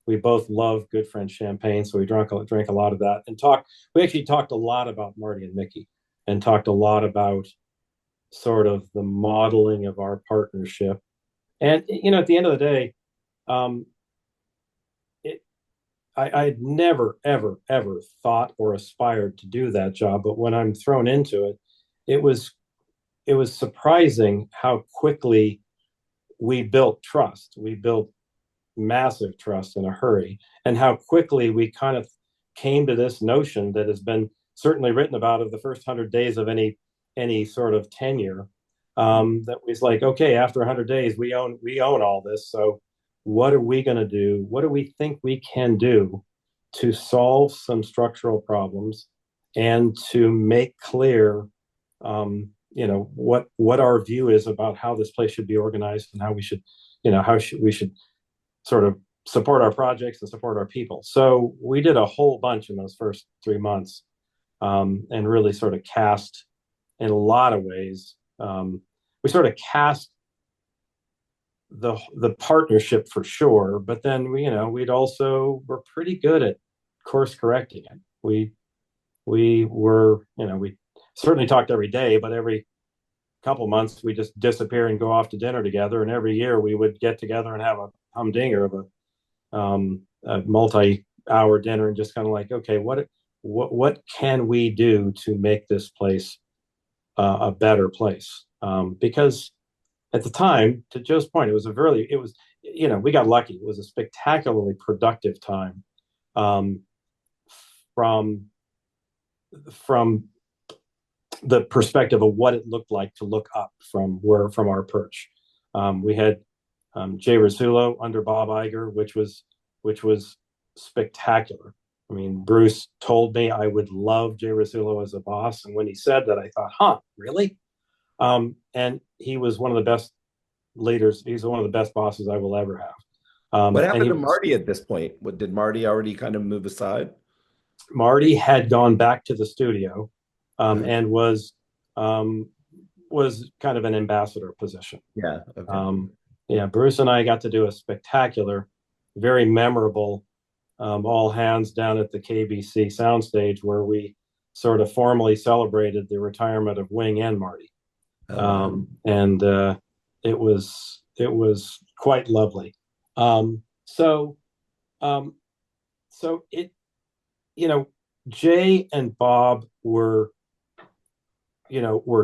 we both love good French champagne, so we drank a lot of that and talked. We actually talked a lot about Marty and Mickey, and talked a lot about sort of the modeling of our partnership. And at the end of the day, I'd never, ever, ever thought or aspired to do that job. But when I'm thrown into it, it was surprising how quickly we built trust. We built massive trust in a hurry, and how quickly we kind of came to this notion that has been certainly written about of the first 100 days of any sort of tenure, that was like, okay, after 100 days, we own all this. So what are we going to do? What do we think we can do to solve some structural problems and to make clear what our view is about how this place should be organized and how we should, we should sort of support our projects and support our people. So we did a whole bunch in those first 3 months, and really sort of cast, in a lot of ways, we sort of cast the partnership for sure, but then we'd also were pretty good at course correcting it. We were, we certainly talked every day, but every couple months we just disappear and go off to dinner together, and every year we would get together and have a humdinger of a multi-hour dinner, and just kind of like, okay, what can we do to make this place a better place? Because at the time, to Joe's point, we got lucky. It was a spectacularly productive time, from the perspective of what it looked like to look up from our perch. We had Jay Rasulo under Bob Iger, which was spectacular. I mean, Bruce told me I would love Jay Rasulo as a boss, and when he said that, I thought, really? And he was one of the best leaders. He's one of the best bosses I will ever have. What happened to Marty at this point? Did Marty already kind of move aside? Marty had gone back to the studio, and was kind of an ambassador position. Yeah. Okay. Bruce and I got to do a spectacular, very memorable all hands down at the KBC soundstage, where we sort of formally celebrated the retirement of Wing and Marty. And it was quite lovely. So it, Jay and Bob were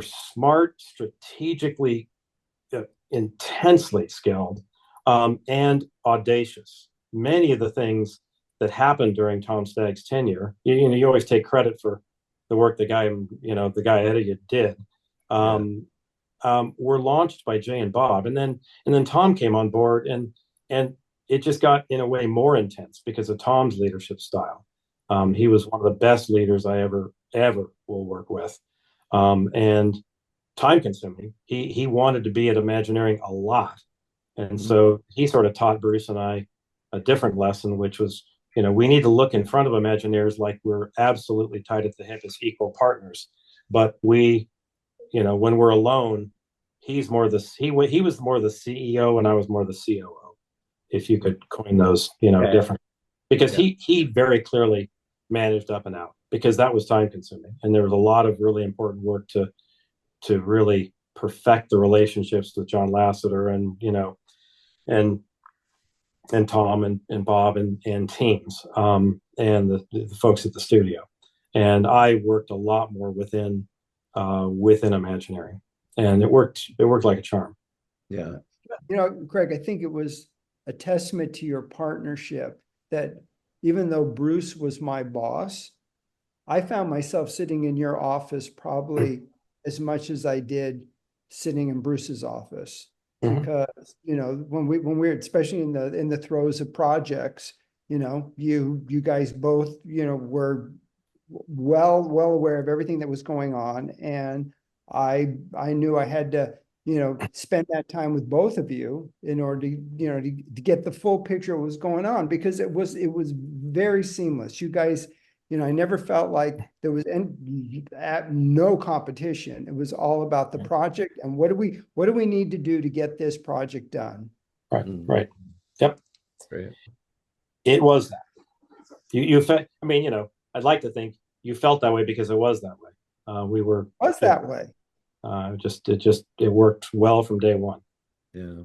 smart, strategically, intensely skilled, and audacious. Many of the things that happened during Tom Stagg's tenure, you always take credit for the work the guy Eddie did, were launched by Jay and Bob, and then Tom came on board, and it just got, in a way, more intense because of Tom's leadership style. He was one of the best leaders I ever will work with, and time consuming. He wanted to be at Imagineering a lot, and so he sort of taught Bruce and I a different lesson, which was, we need to look in front of Imagineers like we're absolutely tied at the hip as equal partners, but when we're alone, he was more the CEO and I was more the COO, if you could coin those, different, because he very clearly managed up and out, because that was time consuming, and there was a lot of really important work to really perfect the relationships with John Lasseter and Tom and Bob and teams, and the folks at the studio. And I worked a lot more within Imagineering, and it worked like a charm. Yeah. Craig, I think it was a testament to your partnership that even though Bruce was my boss, I found myself sitting in your office probably as much as I did sitting in Bruce's office. Because when we're especially in the throes of projects, you guys both were well aware of everything that was going on, and I knew I had to spend that time with both of you in order to get the full picture of what was going on, because it was very seamless. You guys, I never felt like there was no competition. It was all about the project and what do we need to do to get this project done. Right. Yep. Great. It was that. You felt. I mean, I'd like to think you felt that way because it was that way. That way. It worked well from day one. Yeah.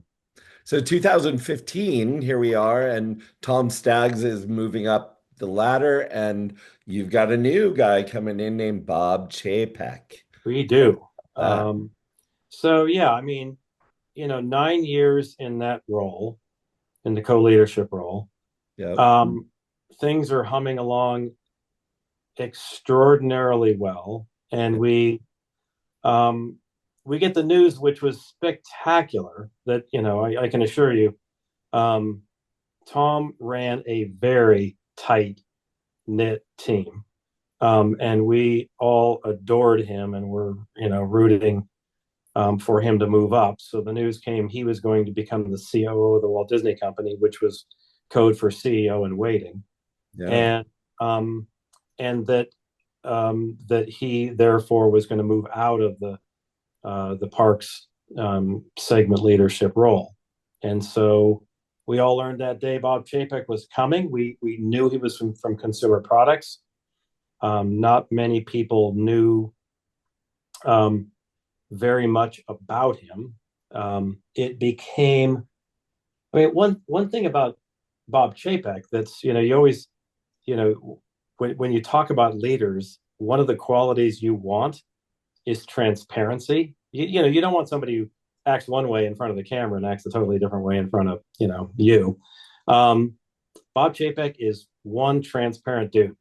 So 2015, here we are, and Tom Staggs is moving up the ladder, and you've got a new guy coming in named Bob Chapek. We do. So yeah, I mean, 9 years in that role, in the co-leadership role. Yeah. Things are humming along extraordinarily well, and we get the news, which was spectacular, that I can assure you, Tom ran a very tight knit team, and we all adored him, and were rooting for him to move up. So the news came he was going to become the COO of the Walt Disney Company, which was code for CEO in waiting, Yeah. and that he therefore was going to move out of the parks segment leadership role. And so we all learned that day Bob Chapek was coming. We knew he was from consumer products. Not many people knew very much about him. It became, I mean, one thing about Bob Chapek that's, you always, when you talk about leaders, one of the qualities you want is transparency. You don't want somebody who acts one way in front of the camera and acts a totally different way in front of, you. Bob Chapek is one transparent dude.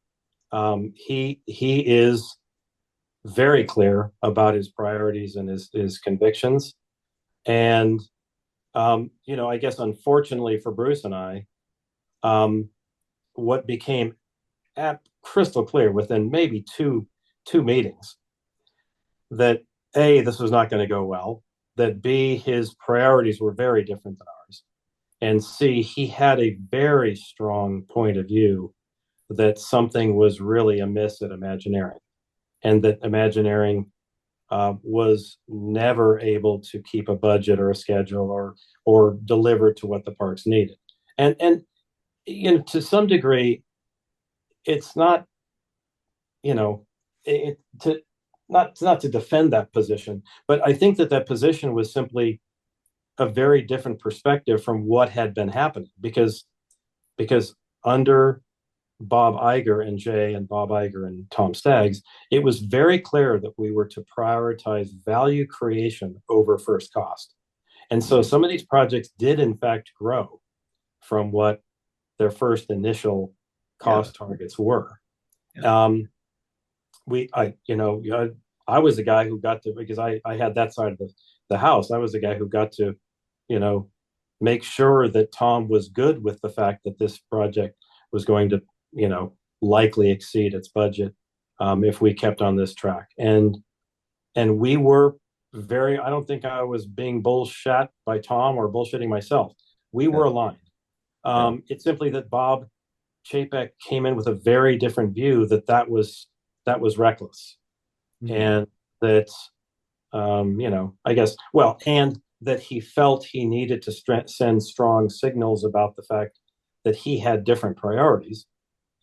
He is very clear about his priorities and his convictions. And, I guess unfortunately for Bruce and I, what became crystal clear within maybe two meetings that A, this was not going to go well, that B, his priorities were very different than ours, and C, he had a very strong point of view that something was really amiss at Imagineering, and that Imagineering was never able to keep a budget or a schedule or deliver to what the parks needed. And to some degree, it's not, not to defend that position, but I think that position was simply a very different perspective from what had been happening, because under Bob Iger and Jay and Bob Iger and Tom Staggs, it was very clear that we were to prioritize value creation over first cost. And so some of these projects did in fact grow from what their first initial cost targets were. Yeah. I was the guy who got to, because I had that side of the house, I was the guy who got to, make sure that Tom was good with the fact that this project was going to, likely exceed its budget if we kept on this track. And we were I don't think I was being bullshit by Tom or bullshitting myself. We were aligned. It's simply that Bob Chapek came in with a very different view that was reckless. Mm-hmm. And that, I guess, and that he felt he needed to send strong signals about the fact that he had different priorities.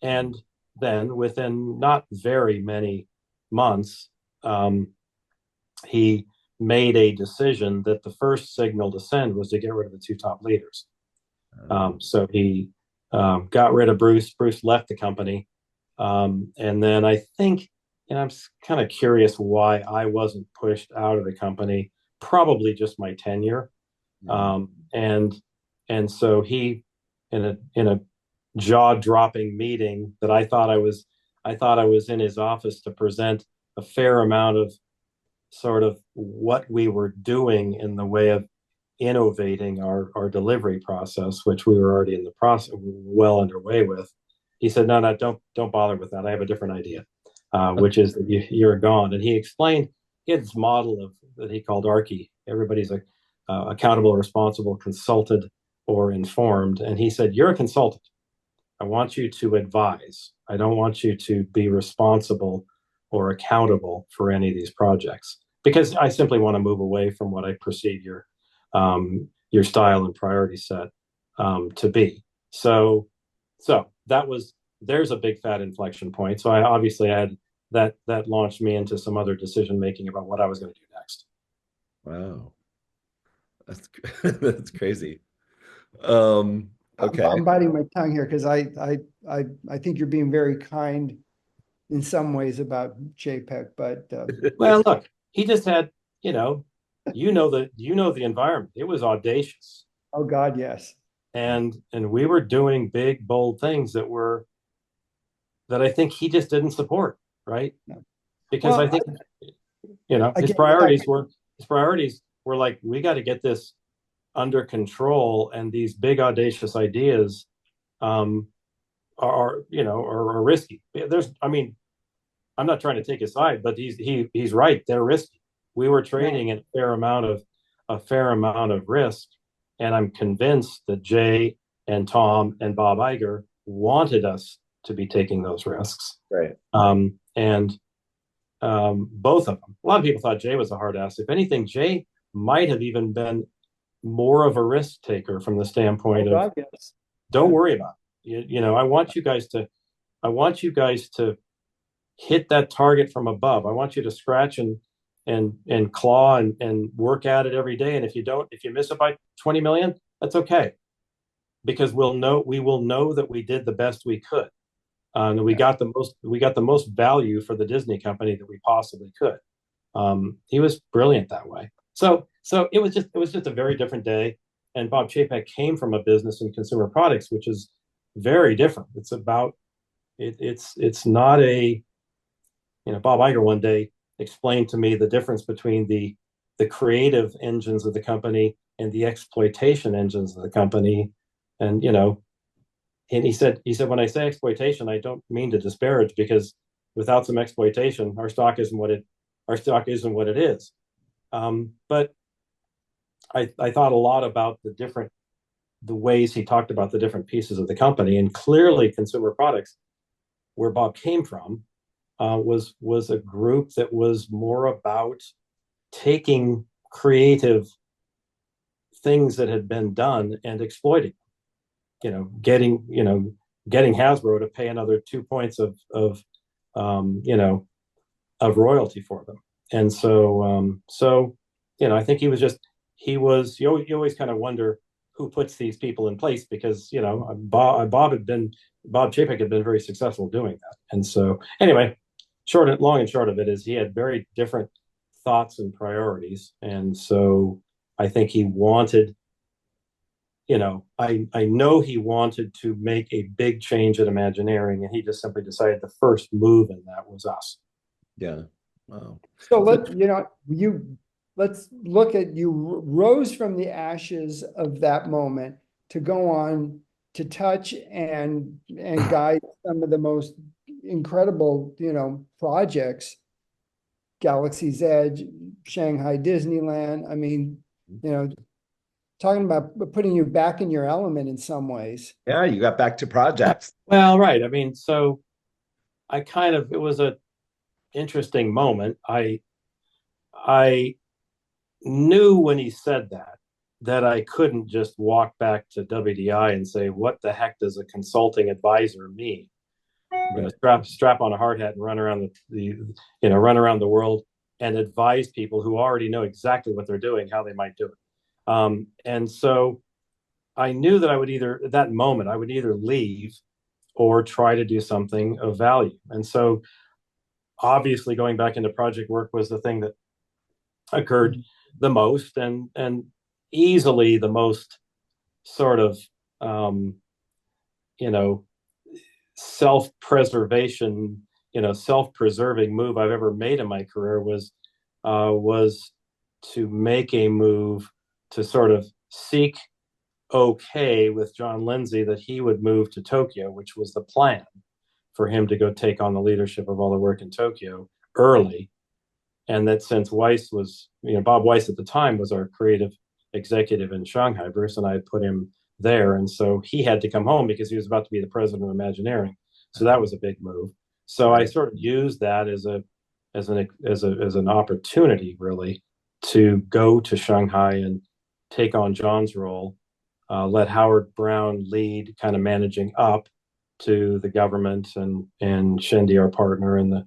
And then within not very many months, he made a decision that the first signal to send was to get rid of the two top leaders. So he got rid of Bruce. Bruce left the company. And then I think, I'm kind of curious why I wasn't pushed out of the company, probably just my tenure. And so he, in a jaw-dropping meeting that I thought I was in his office to present a fair amount of sort of what we were doing in the way of innovating our delivery process, which we were already in the process, well underway with. He said, no, don't bother with that. I have a different idea, which is that you're gone. And he explained, he had this model that he called ARCHI. Everybody's accountable, responsible, consulted, or informed. And he said, you're a consultant. I want you to advise. I don't want you to be responsible or accountable for any of these projects, because I simply want to move away from what I perceive your style and priority set to be. So there's a big fat inflection point. So I had that launched me into some other decision making about what I was going to do next. Wow, that's crazy. Okay, I'm biting my tongue here because I think you're being very kind in some ways about JPEG, but well, look, he just had, the environment. It was audacious. Oh God, yes. And we were doing big, bold things that I think he just didn't support, right? No. Because I think, his priorities were like, we got to get this under control, and these big audacious ideas are risky. I'm not trying to take his side, but he's right. They're risky. We were trading at a fair amount of risk, and I'm convinced that Jay and Tom and Bob Iger wanted us to be taking those risks. Right. And both of them. A lot of people thought Jay was a hard ass. If anything, Jay might have even been more of a risk taker from the standpoint of, don't worry about it. You know, I want you guys to hit that target from above. I want you to scratch and claw and work at it every day. And if you miss it by 20 million, that's okay. Because we will know that we did the best we could. And we got the most value for the Disney company that we possibly could. He was brilliant that way. So it was just a very different day. And Bob Chapek came from a business in consumer products, which is very different. It's not a, Bob Iger one day explained to me the difference between the creative engines of the company and the exploitation engines of the company. And he said, when I say exploitation, I don't mean to disparage, because without some exploitation, our stock isn't what it is. But I thought a lot about the ways he talked about the different pieces of the company, and clearly consumer products, where Bob came from, was a group that was more about taking creative things that had been done and exploiting. Getting Hasbro to pay another 2 points of royalty for them. And so I think you always kind of wonder who puts these people in place, because Bob Chapek had been very successful doing that. And so anyway, long and short of it is he had very different thoughts and priorities. And so I think he wanted, I know he wanted to make a big change at Imagineering, and he just simply decided the first move in that was us. Yeah. Wow. So let's look at, you rose from the ashes of that moment to go on to touch and guide some of the most incredible, projects, Galaxy's Edge, Shanghai Disneyland. I mean, talking about putting you back in your element in some ways. Yeah, you got back to projects. Well, right. I mean, so it was a interesting moment. I knew when he said that I couldn't just walk back to WDI and say, what the heck does a consulting advisor mean? I'm going to strap on a hard hat and run around the world and advise people who already know exactly what they're doing, how they might do it. And so I knew that I would either leave or try to do something of value. And so obviously going back into project work was the thing that occurred the most, and easily the most sort of self-preservation, self-preserving move I've ever made in my career was to make a move to sort of seek okay with John Lindsay that he would move to Tokyo, which was the plan for him to go take on the leadership of all the work in Tokyo early. And that since Weiss was, Bob Weiss at the time was our creative executive in Shanghai, Bruce and I had put him there. And so he had to come home because he was about to be the president of Imagineering. So that was a big move. So I sort of used that as an opportunity, really, to go to Shanghai and take on John's role, let Howard Brown lead, kind of managing up to the government and Shendy, our partner, and the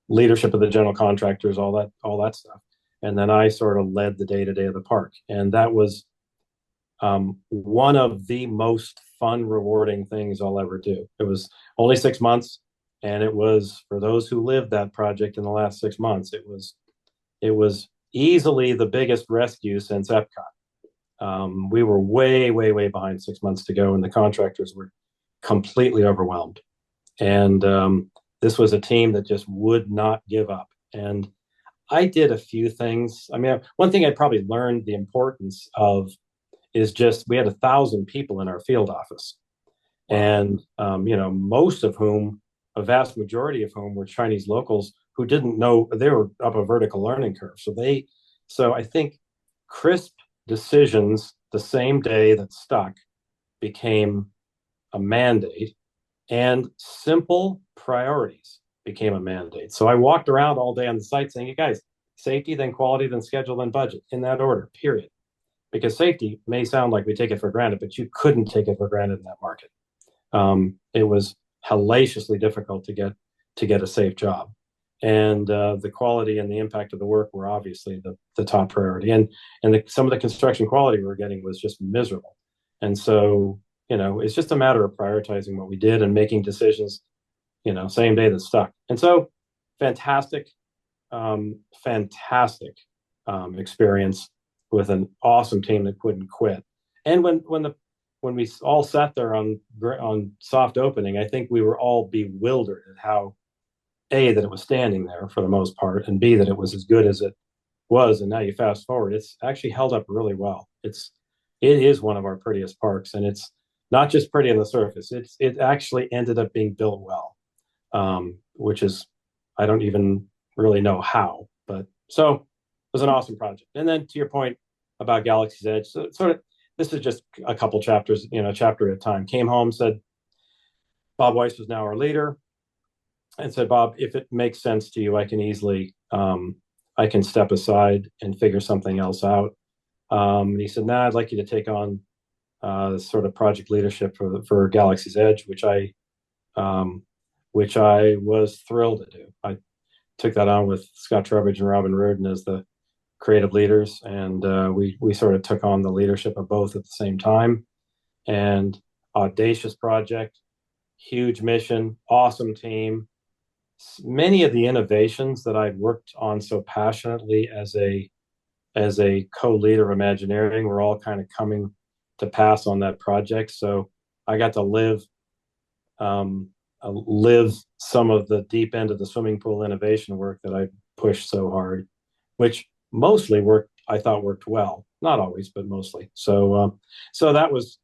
leadership of the general contractors, all that stuff. And then I sort of led the day-to-day of the park. And that was one of the most fun, rewarding things I'll ever do. It was only 6 months, and it was, for those who lived that project in the last 6 months, it was easily the biggest rescue since Epcot. We were way, way, way behind 6 months to go, and the contractors were completely overwhelmed. And this was a team that just would not give up. And I did a few things. I mean, one thing I probably learned the importance of is just, we had 1,000 people in our field office. And, most of whom, a vast majority of whom were Chinese locals who didn't know they were up a vertical learning curve. So I think crisp decisions the same day that stuck became a mandate, and simple priorities became a mandate. So I walked around all day on the site saying, you guys, safety, then quality, then schedule, then budget, in that order, period. Because safety may sound like we take it for granted, but you couldn't take it for granted in that market. It was hellaciously difficult to get a safe job. And the quality and the impact of the work were obviously the top priority. And some of the construction quality we were getting was just miserable. And so, it's just a matter of prioritizing what we did and making decisions, same day that stuck. And so fantastic experience with an awesome team that couldn't quit. And when we all sat there on soft opening, I think we were all bewildered at how, A, that it was standing there for the most part, and B, that it was as good as it was. And now you fast forward, it's actually held up really well. It is one of our prettiest parks, and it's not just pretty on the surface. It actually ended up being built well, which is, I don't even really know how, but so it was an awesome project. And then to your point about Galaxy's Edge, so sort of, this is just a couple chapters, chapter at a time. Came home, said Bob Weiss was now our leader, and said, Bob, if it makes sense to you, I can easily, I can step aside and figure something else out. And he said, nah, I'd like you to take on sort of project leadership for Galaxy's Edge, which I was thrilled to do. I took that on with Scott Trowbridge and Robin Rudin as the creative leaders, and we sort of took on the leadership of both at the same time. And audacious project, huge mission, awesome team. Many of the innovations that I'd worked on so passionately as a co-leader of Imagineering were all kind of coming to pass on that project. So I got to live some of the deep end of the swimming pool innovation work that I pushed so hard, which mostly I thought worked well. Not always, but mostly. So that was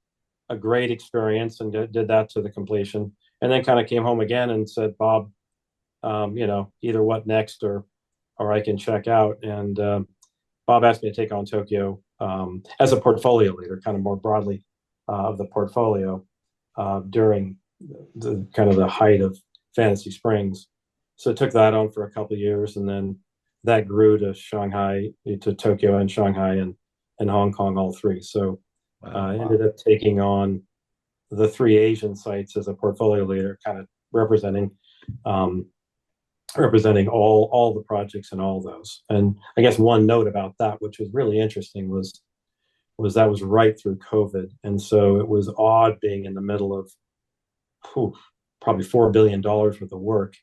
a great experience, and did that to the completion. And then kind of came home again and said, Bob, either what next or I can check out. And Bob asked me to take on Tokyo as a portfolio leader, kind of more broadly of the portfolio during the kind of the height of Fantasy Springs. So I took that on for a couple of years, and then that grew to Tokyo and Shanghai and Hong Kong, all three. So I ended up taking on the three Asian sites as a portfolio leader, kind of representing all the projects in all those. And I guess one note about that, which was really interesting, was that was right through COVID. And so it was odd being in the middle of probably $4 billion worth of work,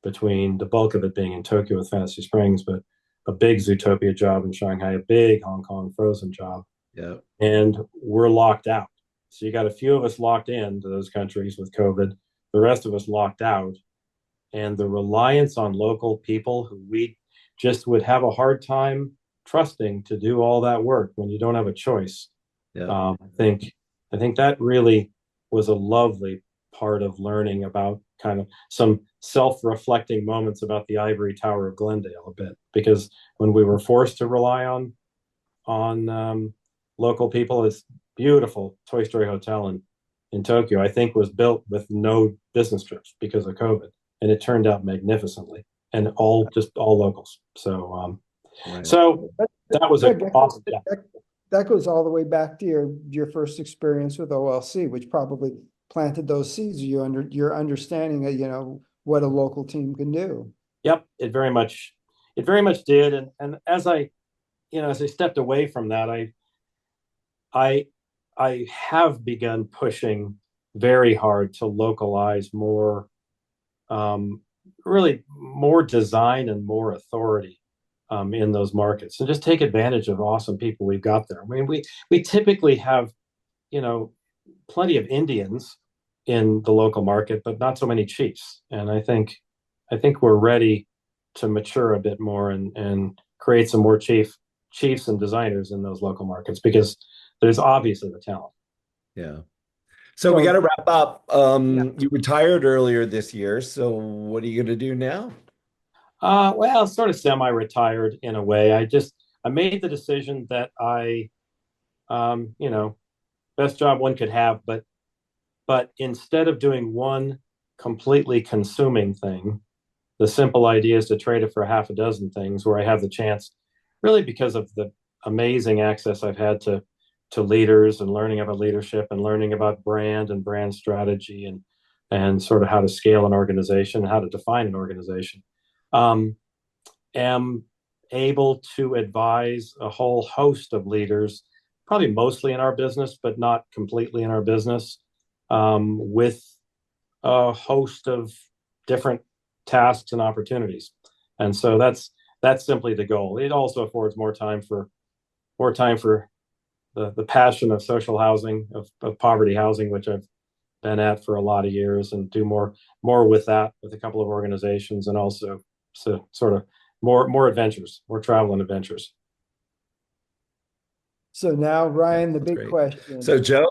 between the bulk of it being in Tokyo with Fantasy Springs, but a big Zootopia job in Shanghai, a big Hong Kong Frozen job. Yeah. And we're locked out. So you got a few of us locked into those countries with COVID, the rest of us locked out. And the reliance on local people who we just would have a hard time trusting to do all that work when you don't have a choice. Yeah. I think that really was a lovely part of learning about kind of some self-reflecting moments about the ivory tower of Glendale a bit, because when we were forced to rely on local people, it's beautiful Toy Story Hotel in Tokyo, I think, was built with no business trips because of COVID, and it turned out magnificently, and all locals. So right. So that was an awesome. That goes all the way back to your first experience with OLC, which probably planted those seeds of your understanding of what a local team can do. Yep, it very much did. And as I stepped away from that, I have begun pushing very hard to localize more, really more design and more authority in those markets, and just take advantage of awesome people we've got there. I mean, we typically have, plenty of Indians in the local market, but not so many chiefs. And I think we're ready to mature a bit more and create some more chiefs and designers in those local markets, because there's obviously the talent. Yeah. So we got to wrap up. You retired earlier this year. So what are you going to do now? Well, sort of semi-retired in a way. I made the decision that you know, best job one could have, but instead of doing one completely consuming thing, the simple idea is to trade it for half a dozen things where I have the chance, really because of the amazing access I've had to leaders and learning about leadership and learning about brand and brand strategy and sort of how to scale an organization, how to define an organization. Um, am able to advise a whole host of leaders, probably mostly in our business, but not completely in our business, with a host of different tasks and opportunities. And so that's simply the goal. It also affords more time for the passion of social housing, of poverty housing, which I've been at for a lot of years, and do more with that with a couple of organizations, and also sort of more adventures, more travel and adventures. So now, Ryan, the That's big great. question. So, Joe,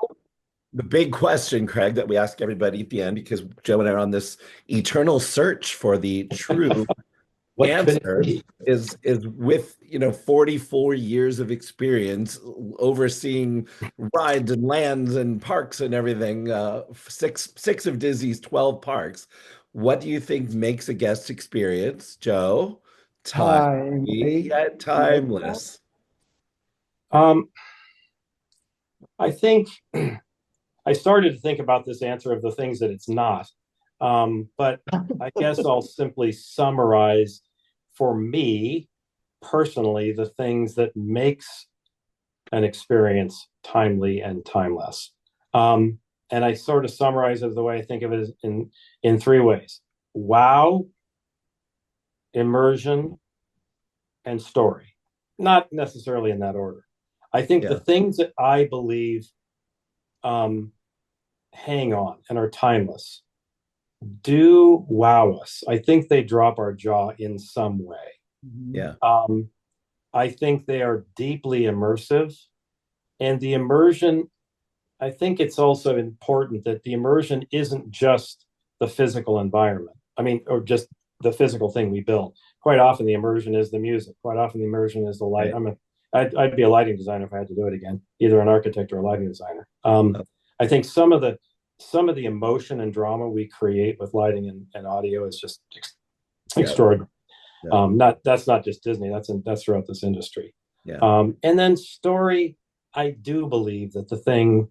the big question, Craig, that we ask everybody at the end, because Joe and I are on this eternal search for the true What answer, is with 44 years of experience overseeing rides and lands and parks and everything, six of Disney's 12 parks. What do you think makes a guest experience, Joe? Timeless. I think I started to think about this answer of the things that it's not. But I guess I'll simply summarize for me personally the things that makes an experience timely and timeless. And I sort of summarize it the way I think of it in three ways: wow, immersion, and story. Not necessarily in that order. I think the things that I believe hang on and are timeless do wow us. I think they drop our jaw in some way. Yeah. I think they are deeply immersive. And the immersion, I think it's also important that the immersion isn't just the physical environment. I mean, or just the physical thing we build. Quite often the immersion is the music. Quite often the immersion is the light. I'd be a lighting designer if I had to do it again, either an architect or a lighting designer. I think some of the emotion and drama we create with lighting and audio is just extraordinary. That's not just Disney. That's throughout this industry. And then story, I do believe that the thing,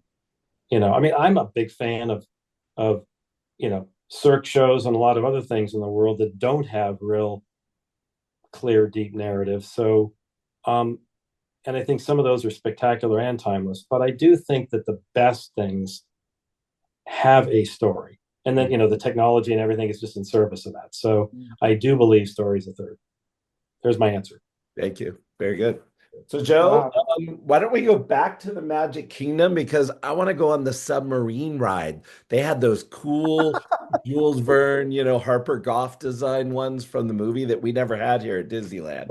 I mean, I'm a big fan of cirque shows and a lot of other things in the world that don't have real clear, deep narratives. So, and I think some of those are spectacular and timeless, but I do think that the best things have a story. And then, the technology and everything is just in service of that. So I do believe story is a third. There's my answer. Thank you. Very good. So, Joe, why don't we go back to the Magic Kingdom, because I want to go on the submarine ride. They had those cool Jules Verne, Harper Goff design ones from the movie that we never had here at Disneyland.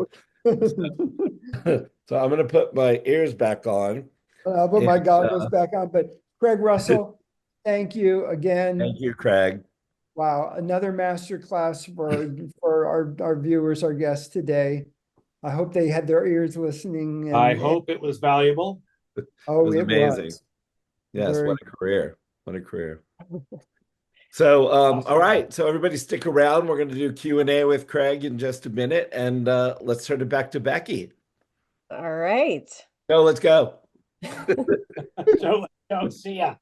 So I'm going to put my ears back on. I'll put my goggles back on. But Craig Russell, thank you again. Thank you, Craig. Wow, another masterclass for our viewers, our guests today. I hope they had their ears listening. I hope it was valuable. Oh, it was amazing. Yes, what a career. What a career. So, all right. So everybody stick around. We're going to do Q&A with Craig in just a minute. And let's turn it back to Becky. All right. Joe, let's go. Joe, see ya.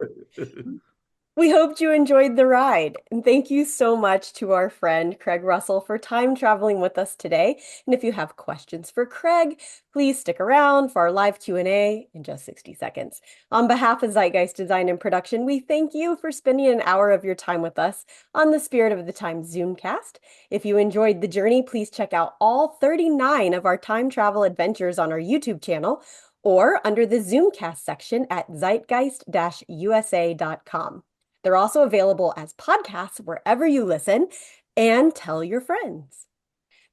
We hoped you enjoyed the ride, and thank you so much to our friend Craig Russell for time traveling with us today. And if you have questions for Craig, please stick around for our live Q&A in just 60 seconds. On behalf of Zeitgeist Design and Production, we thank you for spending an hour of your time with us on the Spirit of the Times Zoomcast. If you enjoyed the journey, please check out all 39 of our time travel adventures on our YouTube channel or under the Zoomcast section at zeitgeist-usa.com. They're also available as podcasts wherever you listen, and tell your friends.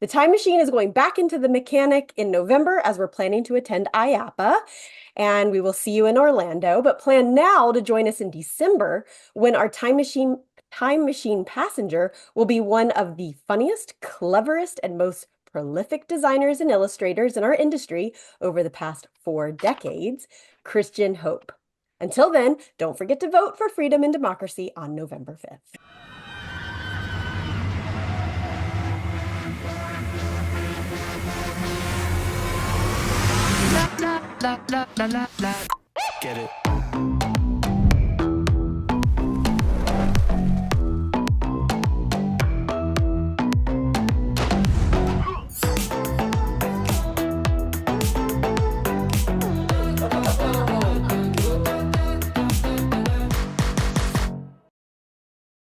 The Time Machine is going back into the mechanic in November as we're planning to attend IAAPA, and we will see you in Orlando, but plan now to join us in December when our Time Machine Time Machine Passenger will be one of the funniest, cleverest, and most prolific designers and illustrators in our industry over the past 4 decades, Christian Hope. Until then, don't forget to vote for freedom and democracy on November 5th. Get it.